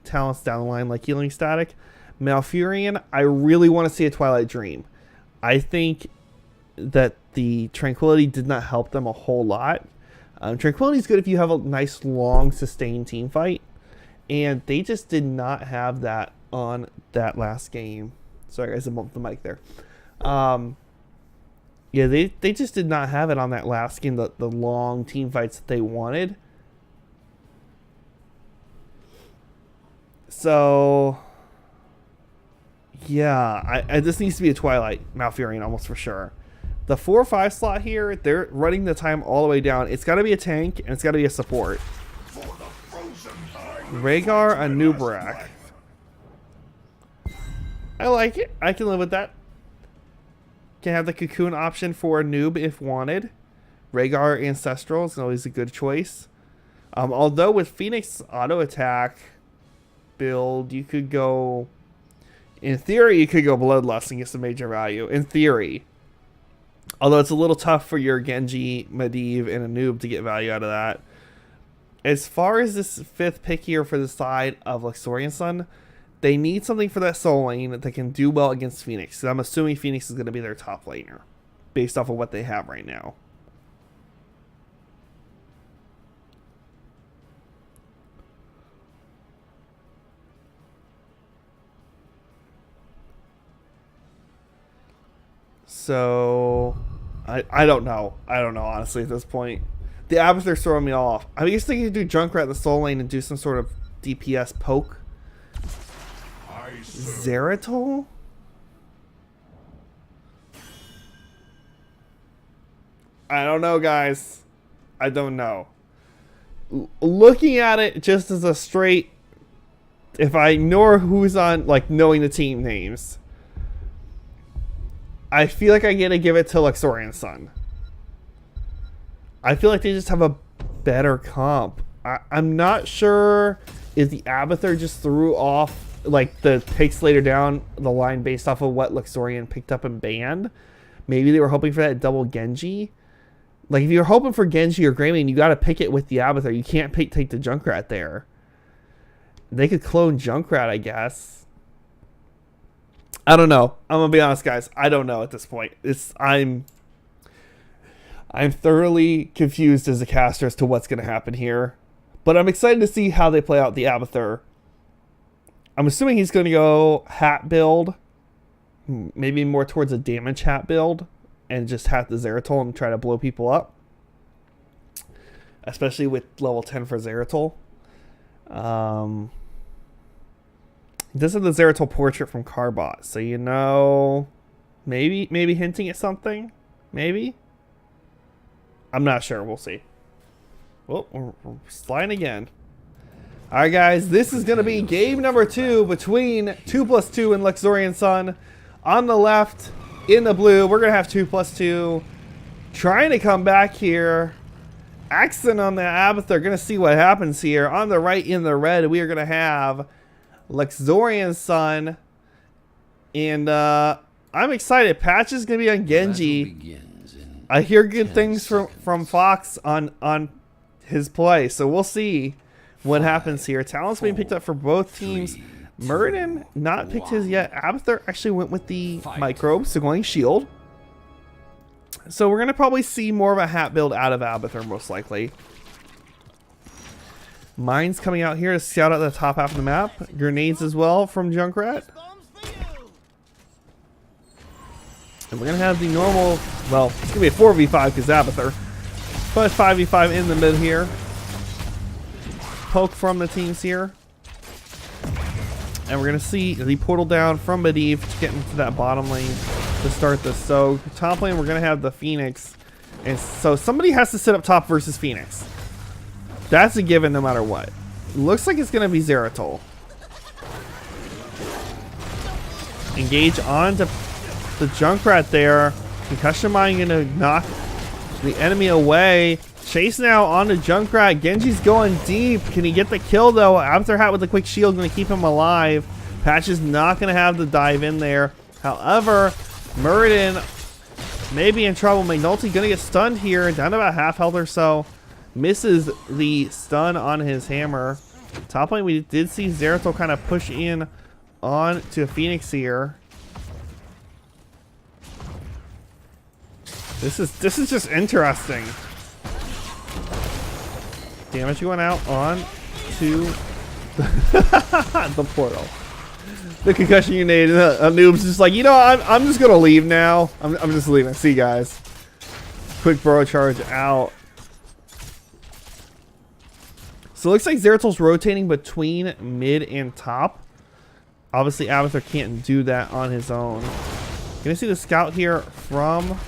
talents down the line, like healing static. Malfurion, I really want to see a Twilight Dream. I think that the Tranquility did not help them a whole lot. Tranquility is good if you have a nice, long, sustained team fight. And they just did not have that on that last game. Sorry guys, I bumped the mic there. Yeah, they just did not have it on that last game, the long team fights that they wanted. So, yeah, this needs to be a Twilight Malfurion almost for sure. The 4-5 slot here, they're running the time all the way down. It's got to be a tank, and it's got to be a support. Rhaegar, a Nubarak. I like it. I can live with that. Can have the Cocoon option for a noob if wanted. Rhaegar Ancestral is always a good choice. Although with Phoenix auto attack build, you could go... In theory, you could go Bloodlust and get some major value. In theory. Although it's a little tough for your Genji, Medivh, and a noob to get value out of that. As far as this 5th pick here for the side of Luxorian Sun, they need something for that soul lane that can do well against Phoenix. So I'm assuming Phoenix is going to be their top laner, based off of what they have right now. So, I don't know. I don't know, honestly, at this point. The Abathur's throwing me off. I guess they could do Junkrat in the soul lane and do some sort of DPS poke. Zeratol? I don't know, guys. I don't know. Looking at it just as a straight... If I ignore who's on, like, knowing the team names... I feel like I gotta give it to Luxorian Sun. I feel like they just have a better comp. I'm not sure if the Abathur just threw off like the picks later down the line based off of what Luxorian picked up and banned. Maybe they were hoping for that double Genji. Like if you're hoping for Genji or Greymane, you gotta pick it with the Abathur. You can't take the Junkrat there. They could clone Junkrat, I guess. I don't know. I'm gonna be honest, guys. I don't know at this point. I'm thoroughly confused as a caster as to what's gonna happen here, but I'm excited to see how they play out the Abathur. I'm assuming he's gonna go hat build, maybe more towards a damage hat build, and just hat the Zeratol and try to blow people up, especially with level 10 for Zeratol. He does have the Zeratol portrait from Carbot, so you know, maybe hinting at something, maybe. I'm not sure. We'll see. Well, we're sliding again. All right, guys, this is gonna be game number 2 between 2+2 and Luxorian Sun. On the left, in the blue, we're gonna have 2+2 trying to come back here. Accent on the Abathur. Gonna see what happens here. On the right, in the red, we are gonna have Luxorian Sun, and I'm excited. Patch is gonna be on Genji. I hear good things from Fox on his play, so we'll see what happens here. Talent's being picked up for both teams. Muradin not picked his yet. Abathur actually went with the microbes, so going shield. So we're gonna probably see more of a hat build out of Abathur most likely. Mines coming out here to scout out the top half of the map. Grenades as well from Junkrat. And we're going to have the normal, well, it's going to be a 4v5 because Abathur. But 5v5 in the mid here. Poke from the teams here. And we're going to see the portal down from Medivh to get into that bottom lane to start this. So top lane, we're going to have the Phoenix. And so somebody has to sit up top versus Phoenix. That's a given no matter what. Looks like it's going to be Zeratol. engage onto the Junkrat there. Concussion Mine gonna knock the enemy away. Chase now onto Junkrat. Genji's going deep. Can he get the kill though? Afterhat with the quick shield gonna keep him alive. Patch is not gonna have the dive in there. However, Muradin may be in trouble. McNulty gonna get stunned here, down to about half health or so. Misses the stun on his hammer. Top lane, we did see Zeratul kind of push in on to Phoenix here. This is just interesting. Damage going out on to the portal. The concussion grenade. A noob's just like, you know, I'm just gonna leave now. I'm just leaving. See you guys. Quick burrow charge out. So it looks like Zeratul's rotating between mid and top. Obviously, Abathur can't do that on his own. Gonna see the scout here from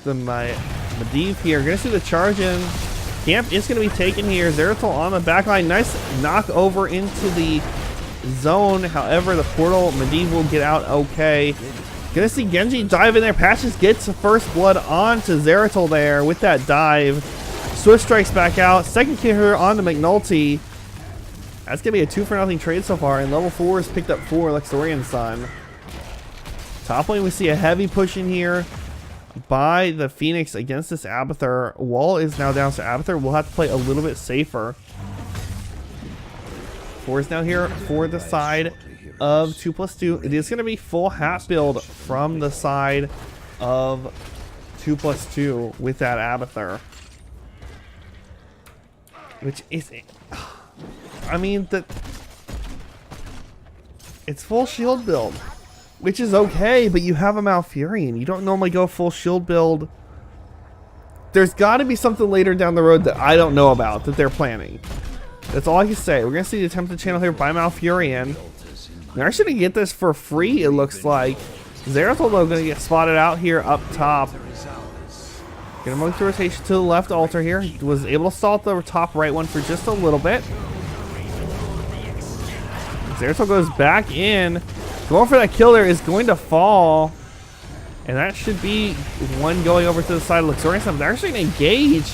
the Medivh here. Gonna see the charge in. Camp is gonna be taken here. Zeratul on the back line. Nice knock over into the zone. However, the portal, Medivh will get out okay. Gonna see Genji dive in there. Patches gets the first blood onto Zeratul there with that dive. Swift strikes back out. Second kill here on to McNulty. That's going to be a 2-for-0 trade so far. And level 4 is picked up for Luxorian Sun. Top lane, we see a heavy push in here by the Phoenix against this Abathur. Wall is now down, so Abathur will have to play a little bit safer. 4 is now here for the side of 2+2. It is going to be full hat build from the side of 2+2 with that Abathur. Which is, I mean, it's full shield build, which is okay, but you have a Malfurion. You don't normally go full shield build. There's got to be something later down the road that I don't know about that they're planning. That's all I can say. We're going to see the attempted channel here by Malfurion. They're actually going to get this for free, it looks like. Zeratul, though, going to get spotted out here up top. Gonna move the rotation to the left altar here. He was able to stall the top right one for just a little bit. Zeratul goes back in. Going for that kill there is going to fall. And that should be one going over to the side of Luxorian Sun. They're actually going to engage.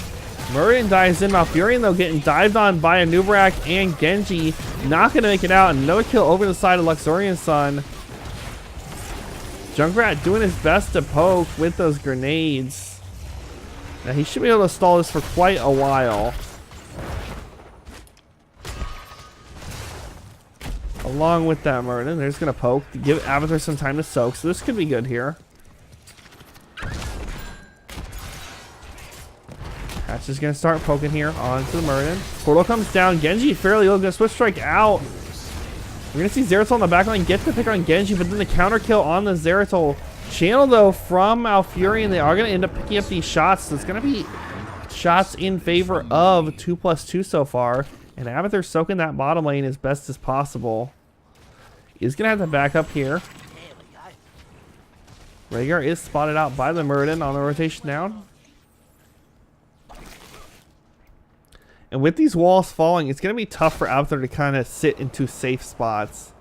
Muradin dives in. Malfurion, though, getting dived on by Anub'arak and Genji. Not going to make it out. Another kill over the side of Luxorian Sun. Junkrat doing his best to poke with those grenades. Now he should be able to stall this for quite a while. Along with that, Muradin, they're just going to poke to give Abathur some time to soak. So this could be good here. Patch is going to start poking here onto the Muradin. Portal comes down. Genji fairly low. Going to switch strike out. We're going to see Zeratul on the back line get the pick on Genji, but then the counter kill on the Zeratul. Channel, though, from Malfurion, they are going to end up picking up these shots. So it's going to be shots in favor of 2+2 so far. And Abathur soaking that bottom lane as best as possible. He's going to have to back up here. Rhaegar is spotted out by the Muradin on the rotation down. And with these walls falling, it's going to be tough for Abathur to kind of sit into safe spots.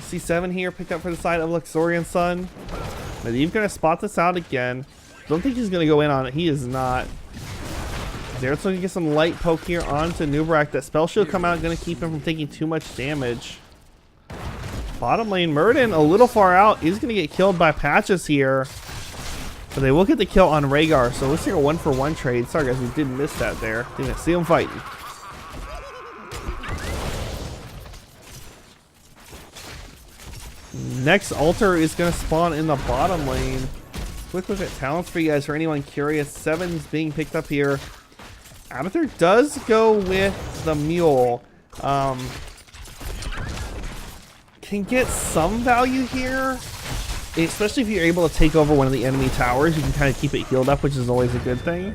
C7 here, picked up for the side of Luxorian Sun. Medivh going to spot this out again. Don't think he's going to go in on it. He is not. Zeratul going to get some light poke here onto Anub'arak. That spell shield come out, going to keep him from taking too much damage. Bottom lane, Muradin a little far out. He's going to get killed by Patches here. But they will get the kill on Rhaegar. So let's take a 1-for-1 trade. Sorry guys, we did miss that there. Didn't see him fighting. Next altar is going to spawn in the bottom lane. Quick look at talents for you guys for anyone curious. 7's being picked up here. Abathur does go with the mule. Can get some value here, especially if you're able to take over one of the enemy towers. You can kind of keep it healed up, which is always a good thing.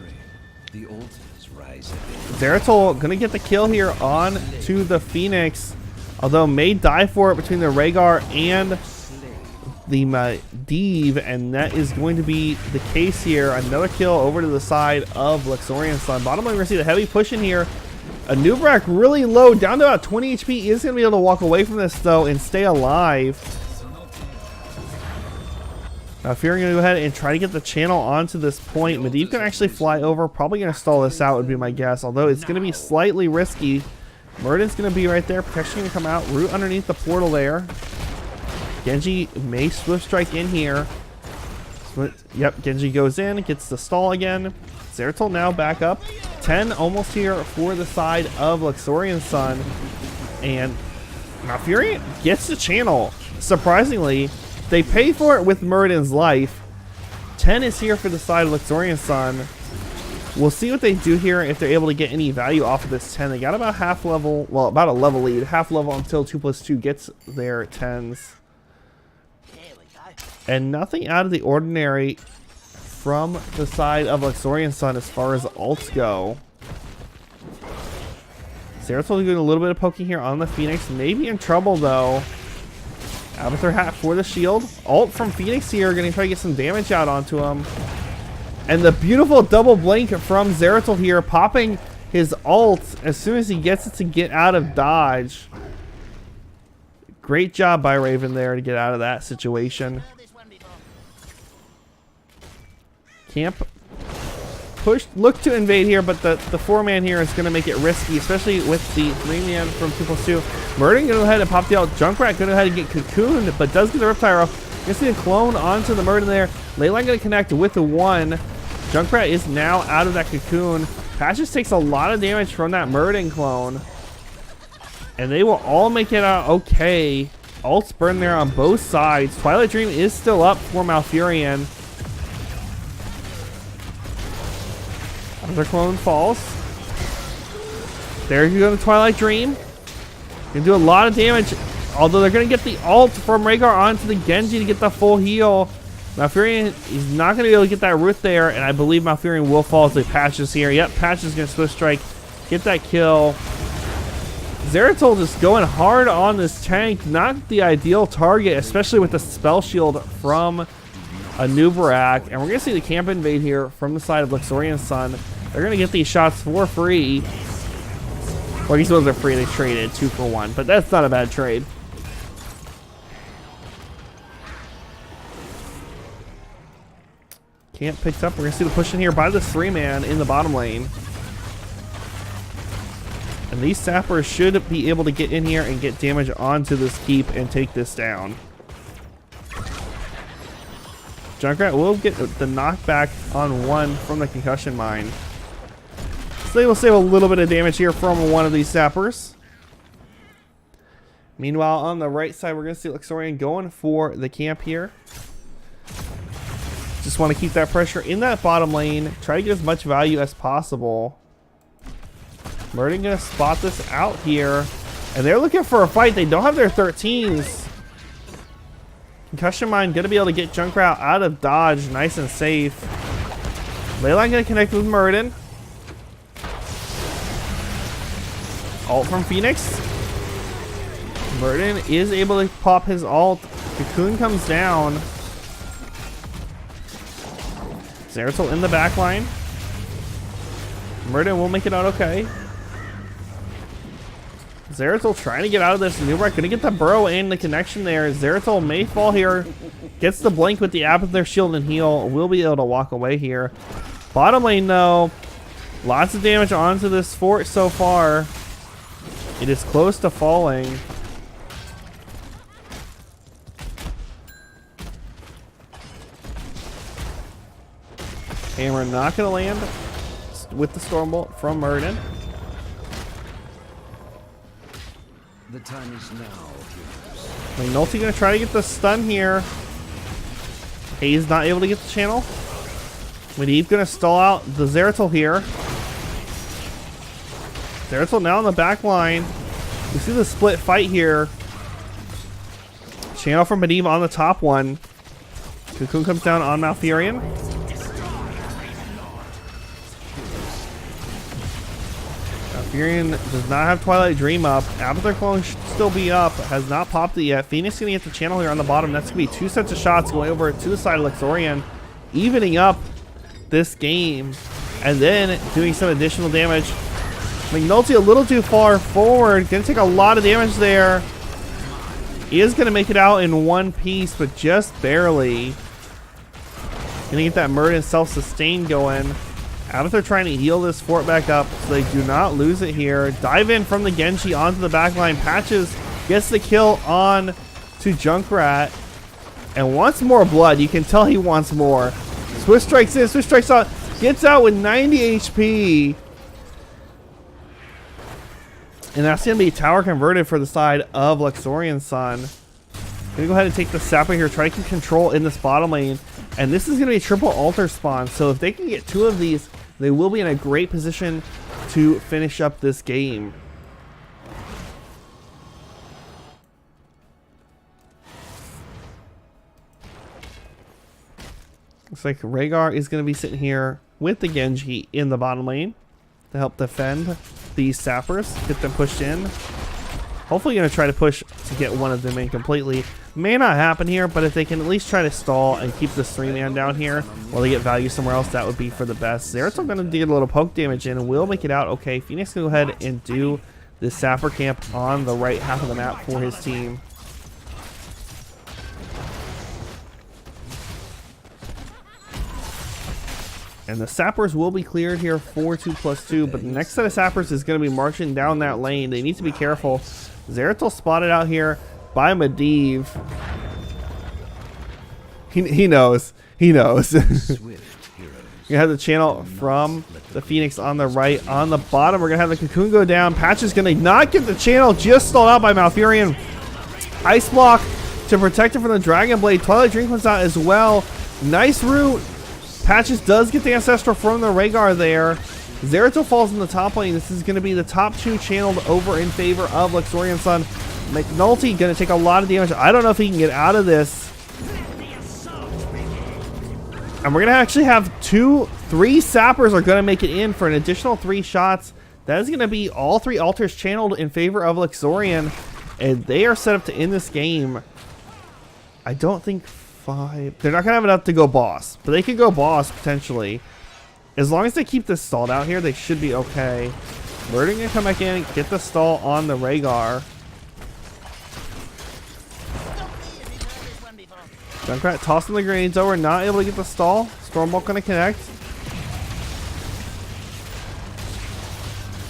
The altars rise again. Zeratul gonna get the kill here on to the Phoenix, although may die for it between the Rhaegar and the Medivh, and that is going to be the case here. Another kill over to the side of Luxorian Sun. Bottom lane, we're gonna see the heavy push in here Anubrak really low, down to about 20 HP. He is going to be able to walk away from this, though, and stay alive. Now, if you're going to go ahead and try to get the channel onto this point, Medivh can actually fly over. Probably going to stall this out would be my guess, although it's going to be slightly risky. Murden's going to be right there. Protection going to come out. Root underneath the portal there. Genji may Swift Strike in here. Yep, Genji goes in, gets the stall again. Zeratul now back up. 10 almost here for the side of Luxorian Sun. And Malfurion gets the channel. Surprisingly, they pay for it with Murden's life. 10 is here for the side of Luxorian Sun. We'll see what they do here, if they're able to get any value off of this 10. They got about half level, well, about a level lead. Half level until 2+2 gets their 10s. And nothing out of the ordinary from the side of Luxorian Sun as far as ults go. Zeratul doing a little bit of poking here on the Phoenix. Maybe in trouble though. Avatar hat for the shield. Ult from Phoenix here. Going to try to get some damage out onto him. And the beautiful double blink from Zeratul here. Popping his ult as soon as he gets it to get out of dodge. Great job by Raven there to get out of that situation. Camp look to invade here, but the 4-man here is going to make it risky, especially with the 3-man from 2+2. Murden going to go ahead and pop the out. Junkrat going to go ahead and get cocooned, but does get the Riptire off. Going to see a clone onto the Murden there. Leyline going to connect with the 1. Junkrat is now out of that cocoon. Patches takes a lot of damage from that Murden clone. And they will all make it out okay. Ults burn there on both sides. Twilight Dream is still up for Malfurion. Another clone falls. There you go, the Twilight Dream. Gonna do a lot of damage. Although they're gonna get the ult from Rhaegar onto the Genji to get the full heal. Malfurion is not gonna be able to get that root there, and I believe Malfurion will fall to Patches here. Yep, Patches gonna Swift Strike, get that kill. Zeratul just going hard on this tank. Not the ideal target, especially with the spell shield from Anubrak. And we're going to see the camp invade here from the side of Luxorian Sun. They're going to get these shots for free. Well, these ones are free. They traded 2 for 1, but that's not a bad trade. Camp picked up. We're going to see the push in here by the 3-man in the bottom lane. And these sappers should be able to get in here and get damage onto this keep and take this down. Junkrat will get the knockback on 1 from the concussion mine. So they will save a little bit of damage here from one of these sappers. Meanwhile, on the right side, we're going to see Luxorian going for the camp here. Just want to keep that pressure in that bottom lane. Try to get as much value as possible. Murden going to spot this out here. And they're looking for a fight. They don't have their 13s. Concussion Mine going to be able to get Junkrat out of dodge nice and safe. Leyline going to connect with Murden. Ult from Phoenix. Murden is able to pop his ult. Cocoon comes down. Zeratul in the back line. Murden will make it out okay. Zeratul trying to get out of this. Nubrak gonna get the burrow and the connection there. Zeratul may fall here. Gets the blink with the app of their shield and heal. Will be able to walk away here. Bottom lane though. Lots of damage onto this fort so far. It is close to falling. And we're not gonna land with the Stormbolt from Murden. The time is now. Nulti gonna try to get the stun here. He's not able to get the channel. Medivh gonna stall out the Zeratul here. Zeratul now in the back line. We see the split fight here. Channel from Medivh on the top one. Cocoon comes down on Malfurion. Malfurion does not have Twilight Dream up. Avatar Clone should still be up. Has not popped it yet. Phoenix gonna get the channel here on the bottom. That's gonna be 2 sets of shots going over to the side of Luxorian, evening up this game, and then doing some additional damage McNulty a little too far forward. Gonna take a lot of damage there. He is gonna make it out in one piece, but just barely. Gonna get that Murden self-sustain going. Abathur trying to heal this fort back up so they do not lose it here. Dive in from the Genji onto the backline. Patches gets the kill on to Junkrat. And wants more blood. You can tell he wants more. Swift strikes in, Swift strikes out. Gets out with 90 HP. And that's going to be tower converted for the side of Luxorian Sun. Gonna go ahead and take the Sapper here. Try to keep control in this bottom lane. And this is going to be a triple altar spawn. So if they can get 2 of these, they will be in a great position to finish up this game. Looks like Rhaegar is going to be sitting here with the Genji in the bottom lane to help defend these sappers, get them pushed in. Hopefully going to try to push to get one of them in completely. May not happen here, but if they can at least try to stall and keep this 3-man down here while they get value somewhere else, that would be for the best. Zeratul going to get a little poke damage in and will make it out okay. Phoenix can go ahead and do the sapper camp on the right half of the map for his team. And the sappers will be cleared here for 2+2, but the next set of sappers is going to be marching down that lane. They need to be careful. Zeratul spotted out here by Medivh. He knows. He knows. You have the channel from the Phoenix on the right. On the bottom, we're going to have the Cocoon go down. Patch is going to not get the channel, just stalled out by Malfurion. Ice block to protect it from the Dragon Blade. Twilight Drink comes out as well. Nice root. Patches does get the Ancestral from the Rhaegar there. Zeratul falls in the top lane. This is going to be the top 2 channeled over in favor of Luxorian Sun. McNulty going to take a lot of damage. I don't know if he can get out of this. And we're going to actually have 3 sappers are going to make it in for an additional 3 shots. That is going to be all 3 altars channeled in favor of Luxorian. And they are set up to end this game. I don't think 5. They're not going to have enough to go boss. But they could go boss potentially. As long as they keep this stalled out here, they should be okay. Murder going to come back in, get the stall on the Rhaegar. Junkrat tossing the grenades over, not able to get the stall. Stormbolt going to connect.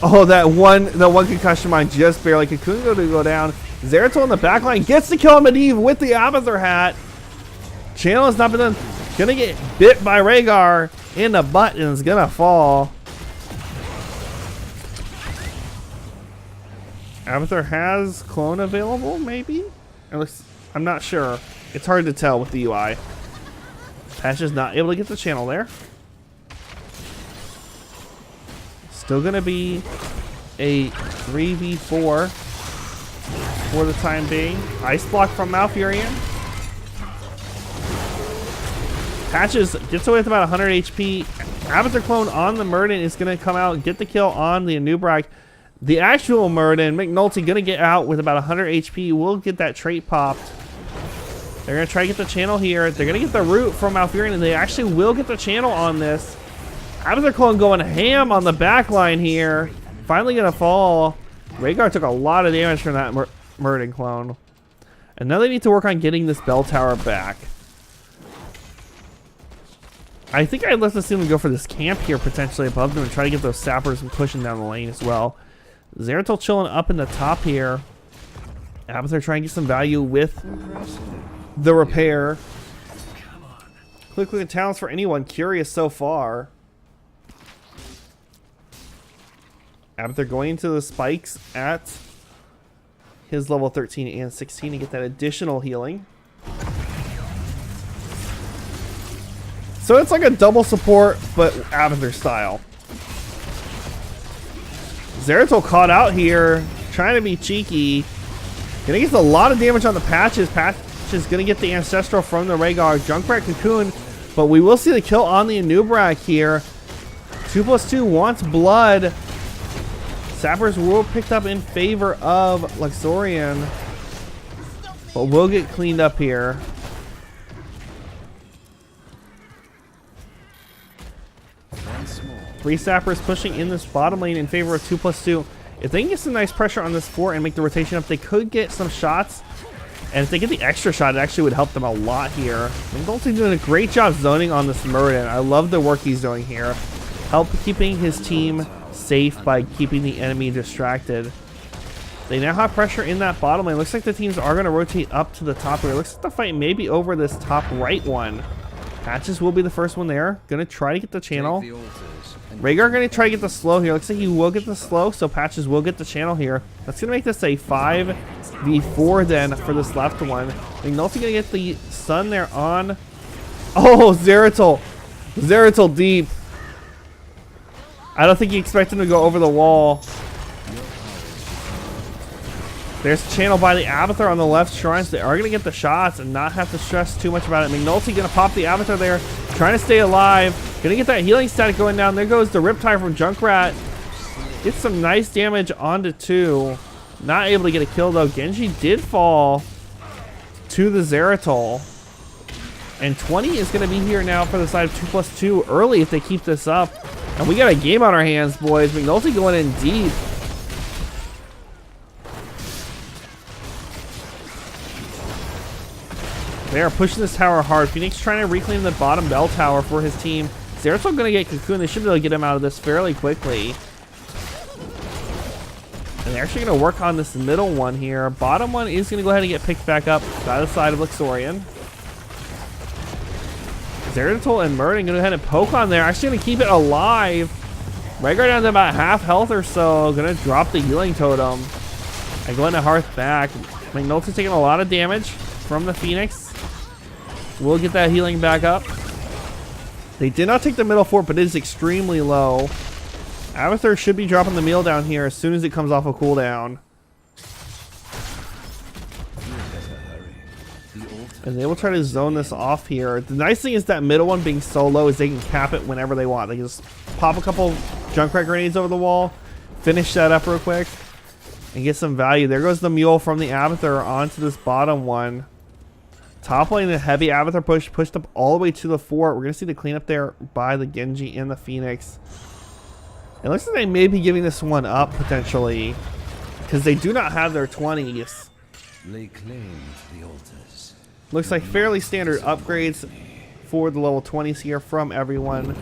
Oh, the one concussion mine just barely. Cocoon to go down. Zeratul in the backline gets the kill on Medivh with the Abathur hat. Channel has not been done. Gonna get bit by Rhaegar in the butt and is gonna fall. Abathur has clone available, maybe? I'm not sure. It's hard to tell with the UI. Patch is not able to get the channel there. Still gonna be a 3v4 for the time being. Ice block from Malfurion. Patches gets away with about 100 HP. Abathur clone on the Murden is going to come out and get the kill on the Anubrak. The actual Murden, McNulty, going to get out with about 100 HP. Will get that trait popped. They're going to try to get the channel here. They're going to get the root from Malfurion, and they actually will get the channel on this. Abathur clone going ham on the back line here. Finally going to fall. Rhaegar took a lot of damage from that Murden clone. And now they need to work on getting this bell tower back. I think I'd let this team go for this camp here potentially above them and try to get those sappers and pushing down the lane as well. Zeratul chilling up in the top here. Abathur trying to get some value with the repair. Quickly the talents for anyone curious so far. Abathur going into the spikes at his level 13 and 16 to get that additional healing. So it's like a double support, but Abathur style. Zeratul caught out here, trying to be cheeky. Gonna get a lot of damage on the Patches. Patches gonna get the Ancestral from the Rhaegar. Junkrat Cocoon, but we will see the kill on the Anubrak here. 2+2 wants blood. Sappers will picked up in favor of Luxorian, but will get cleaned up here. Once more. 3 sappers pushing in this bottom lane in favor of 2+2. If they can get some nice pressure on this fort and make the rotation up, they could get some shots. And if they get the extra shot, it actually would help them a lot here. McNulty doing a great job zoning on this Murden. I love the work he's doing here. Help keeping his team safe by keeping the enemy distracted. They now have pressure in that bottom lane. Looks like the teams are going to rotate up to the top here. Looks like the fight may be over this top right one. Patches will be the first one there. Going to try to get the channel. Rhaegar going to try to get the slow here. Looks like he will get the slow, so Patches will get the channel here. That's going to make this a 5v4 then for this left one. McNulty going to get the Sun there on... Oh, Zeratul. Zeratul deep. I don't think he expected him to go over the wall. There's a channel by the Avatar on the left shrine, so they are going to get the shots and not have to stress too much about it. McNulty going to pop the Avatar there, trying to stay alive. Going to get that healing static going down. There goes the Riptide from Junkrat. Gets some nice damage onto 2. Not able to get a kill, though. Genji did fall to the Zeratul. And 20 is going to be here now for the side of 2+2 early if they keep this up. And we got a game on our hands, boys. McNulty going in deep. They are pushing this tower hard. Phoenix trying to reclaim the bottom bell tower for his team. Zeratul going to get Cocoon. They should be able to get him out of this fairly quickly. And they're actually going to work on this middle one here. Bottom one is going to go ahead and get picked back up by the side of Luxorian. Zeratul and Murden going to go ahead and poke on there. Actually going to keep it alive. Rhaegar down to about half health or so. Going to drop the healing totem. And going to Hearth back. McNulty's taking a lot of damage from the Phoenix. We'll get that healing back up. They did not take the middle fort, but it is extremely low. Avatar should be dropping the meal down here as soon as it comes off a cooldown. And they will try to zone this off here. The nice thing is that middle one being so low is they can cap it whenever they want. They can just pop a couple Junkrat grenades over the wall, finish that up real quick, and get some value. There goes the mule from the Avatar onto this bottom one. Top lane, the heavy Avatar push pushed up all the way to the fort. We're going to see the cleanup there by the Genji and the Phoenix. It looks like they may be giving this one up potentially because they do not have their 20s. Lay claim to the altars. Looks like fairly standard upgrades for the level 20s here from everyone.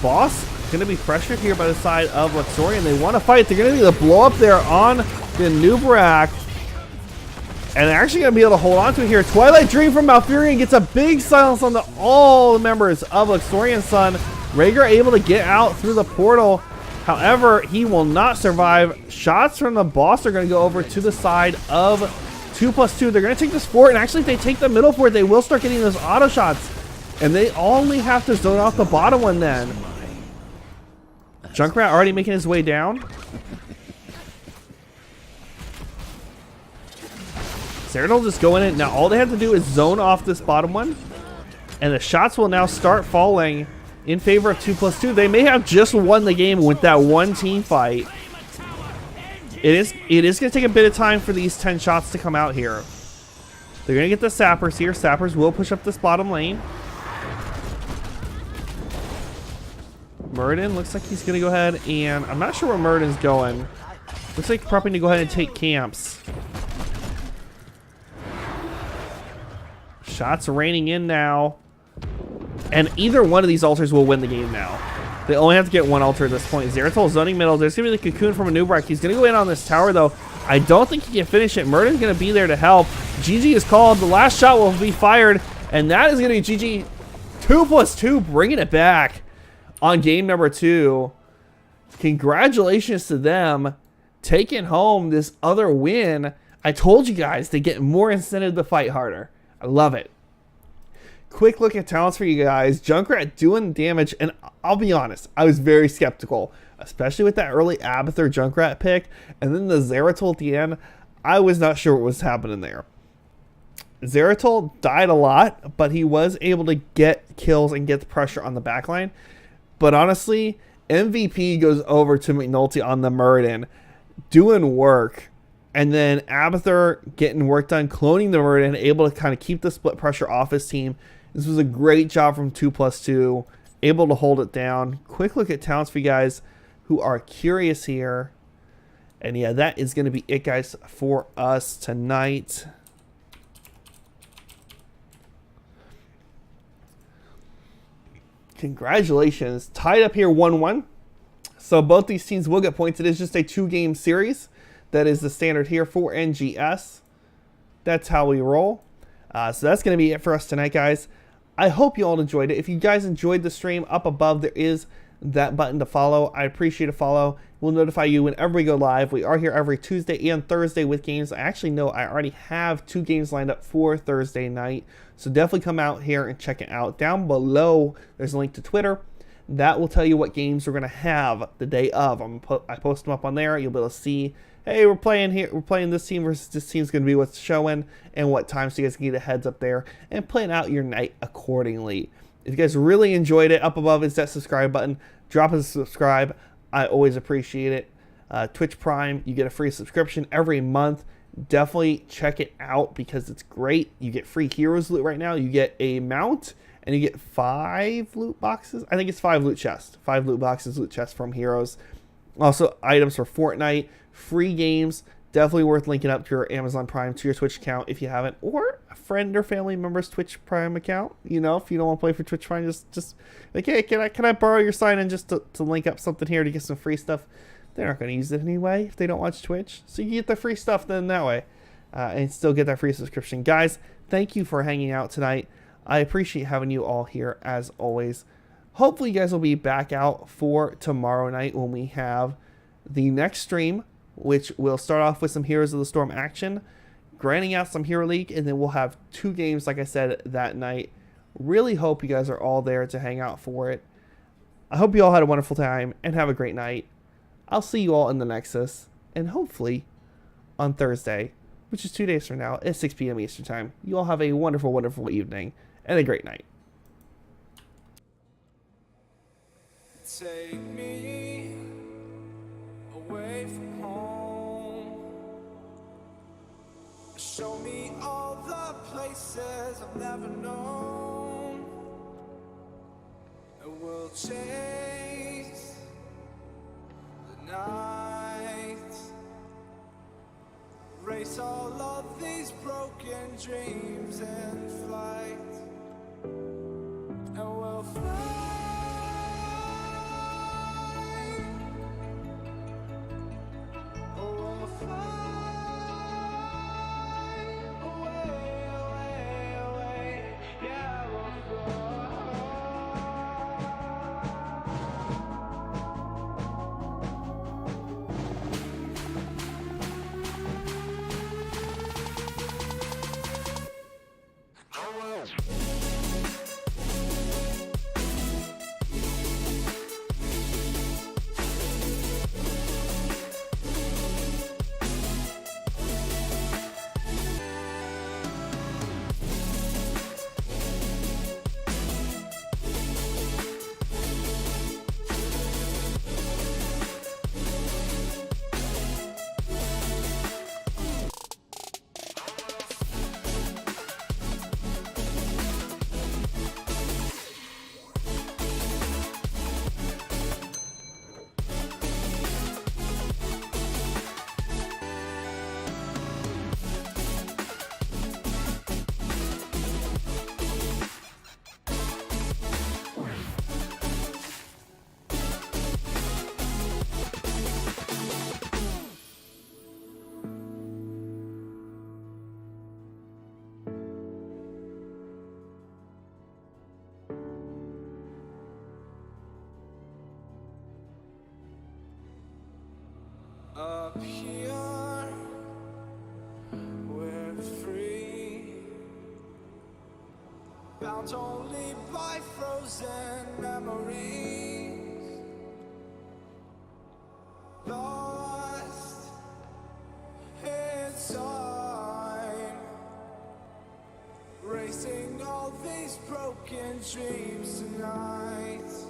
Boss going to be pressured here by the side of Luxorian. They want to fight. They're going to need a blow up there on the Nubrak. And they're actually going to be able to hold on to it here. Twilight Dream from Malfurion gets a big silence on all the members of Luxorian Sun. Rhaegar able to get out through the portal. However, he will not survive. Shots from the boss are going to go over to the side of 2+2. They're going to take this fort, and actually if they take the middle fort, they will start getting those auto shots. And they only have to zone off the bottom one then. Junkrat already making his way down. Zeratul just go in it. Now all they have to do is zone off this bottom one. And the shots will now start falling in favor of 2+2. They may have just won the game with that one team fight. It is going to take a bit of time for these 10 shots to come out here. They're going to get the sappers here. Sappers will push up this bottom lane. Murden looks like he's going to go ahead and... I'm not sure where Murden's going. Looks like probably going to go ahead and take camps. Shots raining in now. And either one of these altars will win the game now. They only have to get one altar at this point. Zeratul zoning middle. There's going to be the Cocoon from a Nubrak. He's going to go in on this tower, though. I don't think he can finish it. Murden's going to be there to help. GG is called. The last shot will be fired. And that is going to be GG 2+2, bringing it back on game number 2. Congratulations to them taking home this other win. I told you guys they get more incentive to fight harder. I love it. Quick look at talents for you guys. Junkrat doing damage, and I'll be honest, I was very skeptical, especially with that early Abathur Junkrat pick, and then the Zeratul at the end. I was not sure what was happening there. Zeratul died a lot, but he was able to get kills and get the pressure on the backline. But honestly, MVP goes over to McNulty on the Murden, doing work. And then Abathur getting work done, cloning the Murden, able to kind of keep the split pressure off his team. This was a great job from 2+2. able to hold it down. Quick look at talents for you guys who are curious here. And yeah, that is going to be it, guys, for us tonight. Congratulations. Tied up here 1-1. So both these teams will get points. It is just a 2-game series. That is the standard here for NGS. That's how we roll. So that's going to be it for us tonight, guys. I hope you all enjoyed it. If you guys enjoyed the stream, up above there is that button to follow. I appreciate a follow. We'll notify you whenever we go live. We are here every Tuesday and Thursday with games. I actually know I already have 2 games lined up for Thursday night. So definitely come out here and check it out. Down below, there's a link to Twitter. That will tell you what games we're going to have the day of. I post them up on there. You'll be able to see, hey, we're playing here. We're playing this team versus this team's going to be what's showing and what time, so you guys can get a heads up there and plan out your night accordingly. If you guys really enjoyed it, up above is that subscribe button. Drop a subscribe. I always appreciate it. Twitch Prime, you get a free subscription every month. Definitely check it out because it's great. You get free heroes loot right now. You get a mount and you get 5 loot boxes. I think it's 5 loot chests. 5 loot boxes, loot chests from heroes. Also, items for Fortnite, free games. Definitely worth linking up to your Amazon Prime, to your Twitch account if you haven't, or a friend or family member's Twitch Prime account. You know, if you don't want to play for Twitch Prime, just like, hey, can I borrow your sign-in just to link up something here to get some free stuff? They're not going to use it anyway if they don't watch Twitch. So you get the free stuff then that way, and still get that free subscription. Guys, thank you for hanging out tonight. I appreciate having you all here as always. Hopefully you guys will be back out for tomorrow night when we have the next stream, which will start off with some Heroes of the Storm action, grinding out some Hero League, and then we'll have 2 games, like I said, that night. Really hope you guys are all there to hang out for it. I hope you all had a wonderful time and have a great night. I'll see you all in the Nexus, and hopefully on Thursday, which is 2 days from now, at 6 p.m. Eastern Time. You all have a wonderful, wonderful evening and a great night. Take me away from home. Show me all the places I've never known. And we'll chase the night. Race all of these broken dreams in flight. And we'll fly. Up here, we're free, bound only by frozen memories, lost in time, racing all these broken dreams tonight.